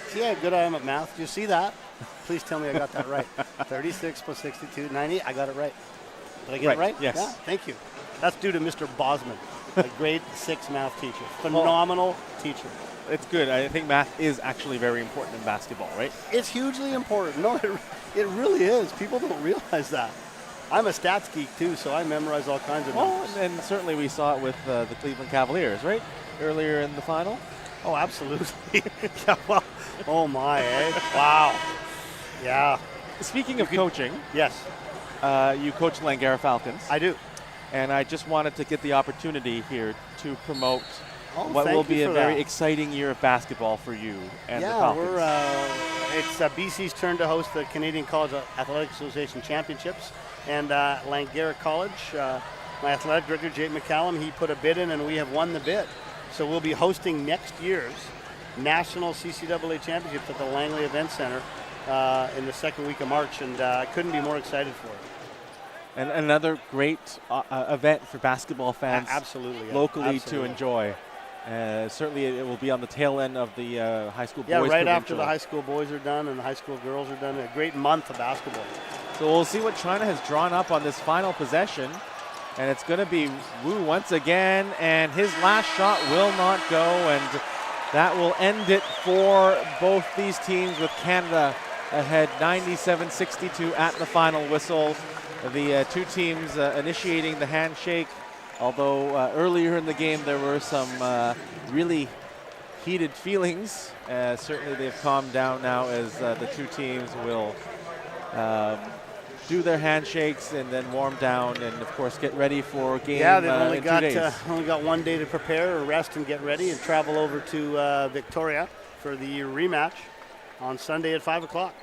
See, I had good eye at math. Do you see that? Please tell me I got that right. 36 plus 62, 90. I got it right. Did I get it right? Yes. Yeah, thank you. That's due to Mr. Bosman, a grade 6 math teacher. Phenomenal teacher. It's good. I think math is actually very important in basketball, right? It's hugely important. No, it really is. People don't realize that. I'm a stats geek too, so I memorize all kinds of numbers. And certainly we saw it with the Cleveland Cavaliers, right? Earlier in the final. Oh, absolutely. Yeah, well, oh my, eh? Wow. Yeah. Speaking of coaching, yes, you coach Langara Falcons. I do. And I just wanted to get the opportunity here to promote what thank will you be a for very that. exciting year of basketball for you and the Falcons. It's BC's turn to host the Canadian College Athletic Association Championships. And Langara College, my athletic director, Jake McCallum, he put a bid in and we have won the bid. So we'll be hosting next year's National CCAA Championships at the Langley Event Center in the second week of March, and I couldn't be more excited for it. And another great event for basketball fans Absolutely, yeah. locally Absolutely. to enjoy. Certainly it will be on the tail end of the high school boys. Yeah, right after provincial. the high school boys are done and the high school girls are done. A great month of basketball. So we'll see what China has drawn up on this final possession. And it's going to be Wu once again, and his last shot will not go, and that will end it for both these teams, with Canada ahead 97-62 at the final whistle. The two teams initiating the handshake, although earlier in the game there were some really heated feelings. Certainly they've calmed down now as the two teams will do their handshakes and then warm down and, of course, get ready for game they've only in 2 days. only got 1 day to prepare or rest and get ready and travel over to Victoria for the rematch on Sunday at 5 o'clock.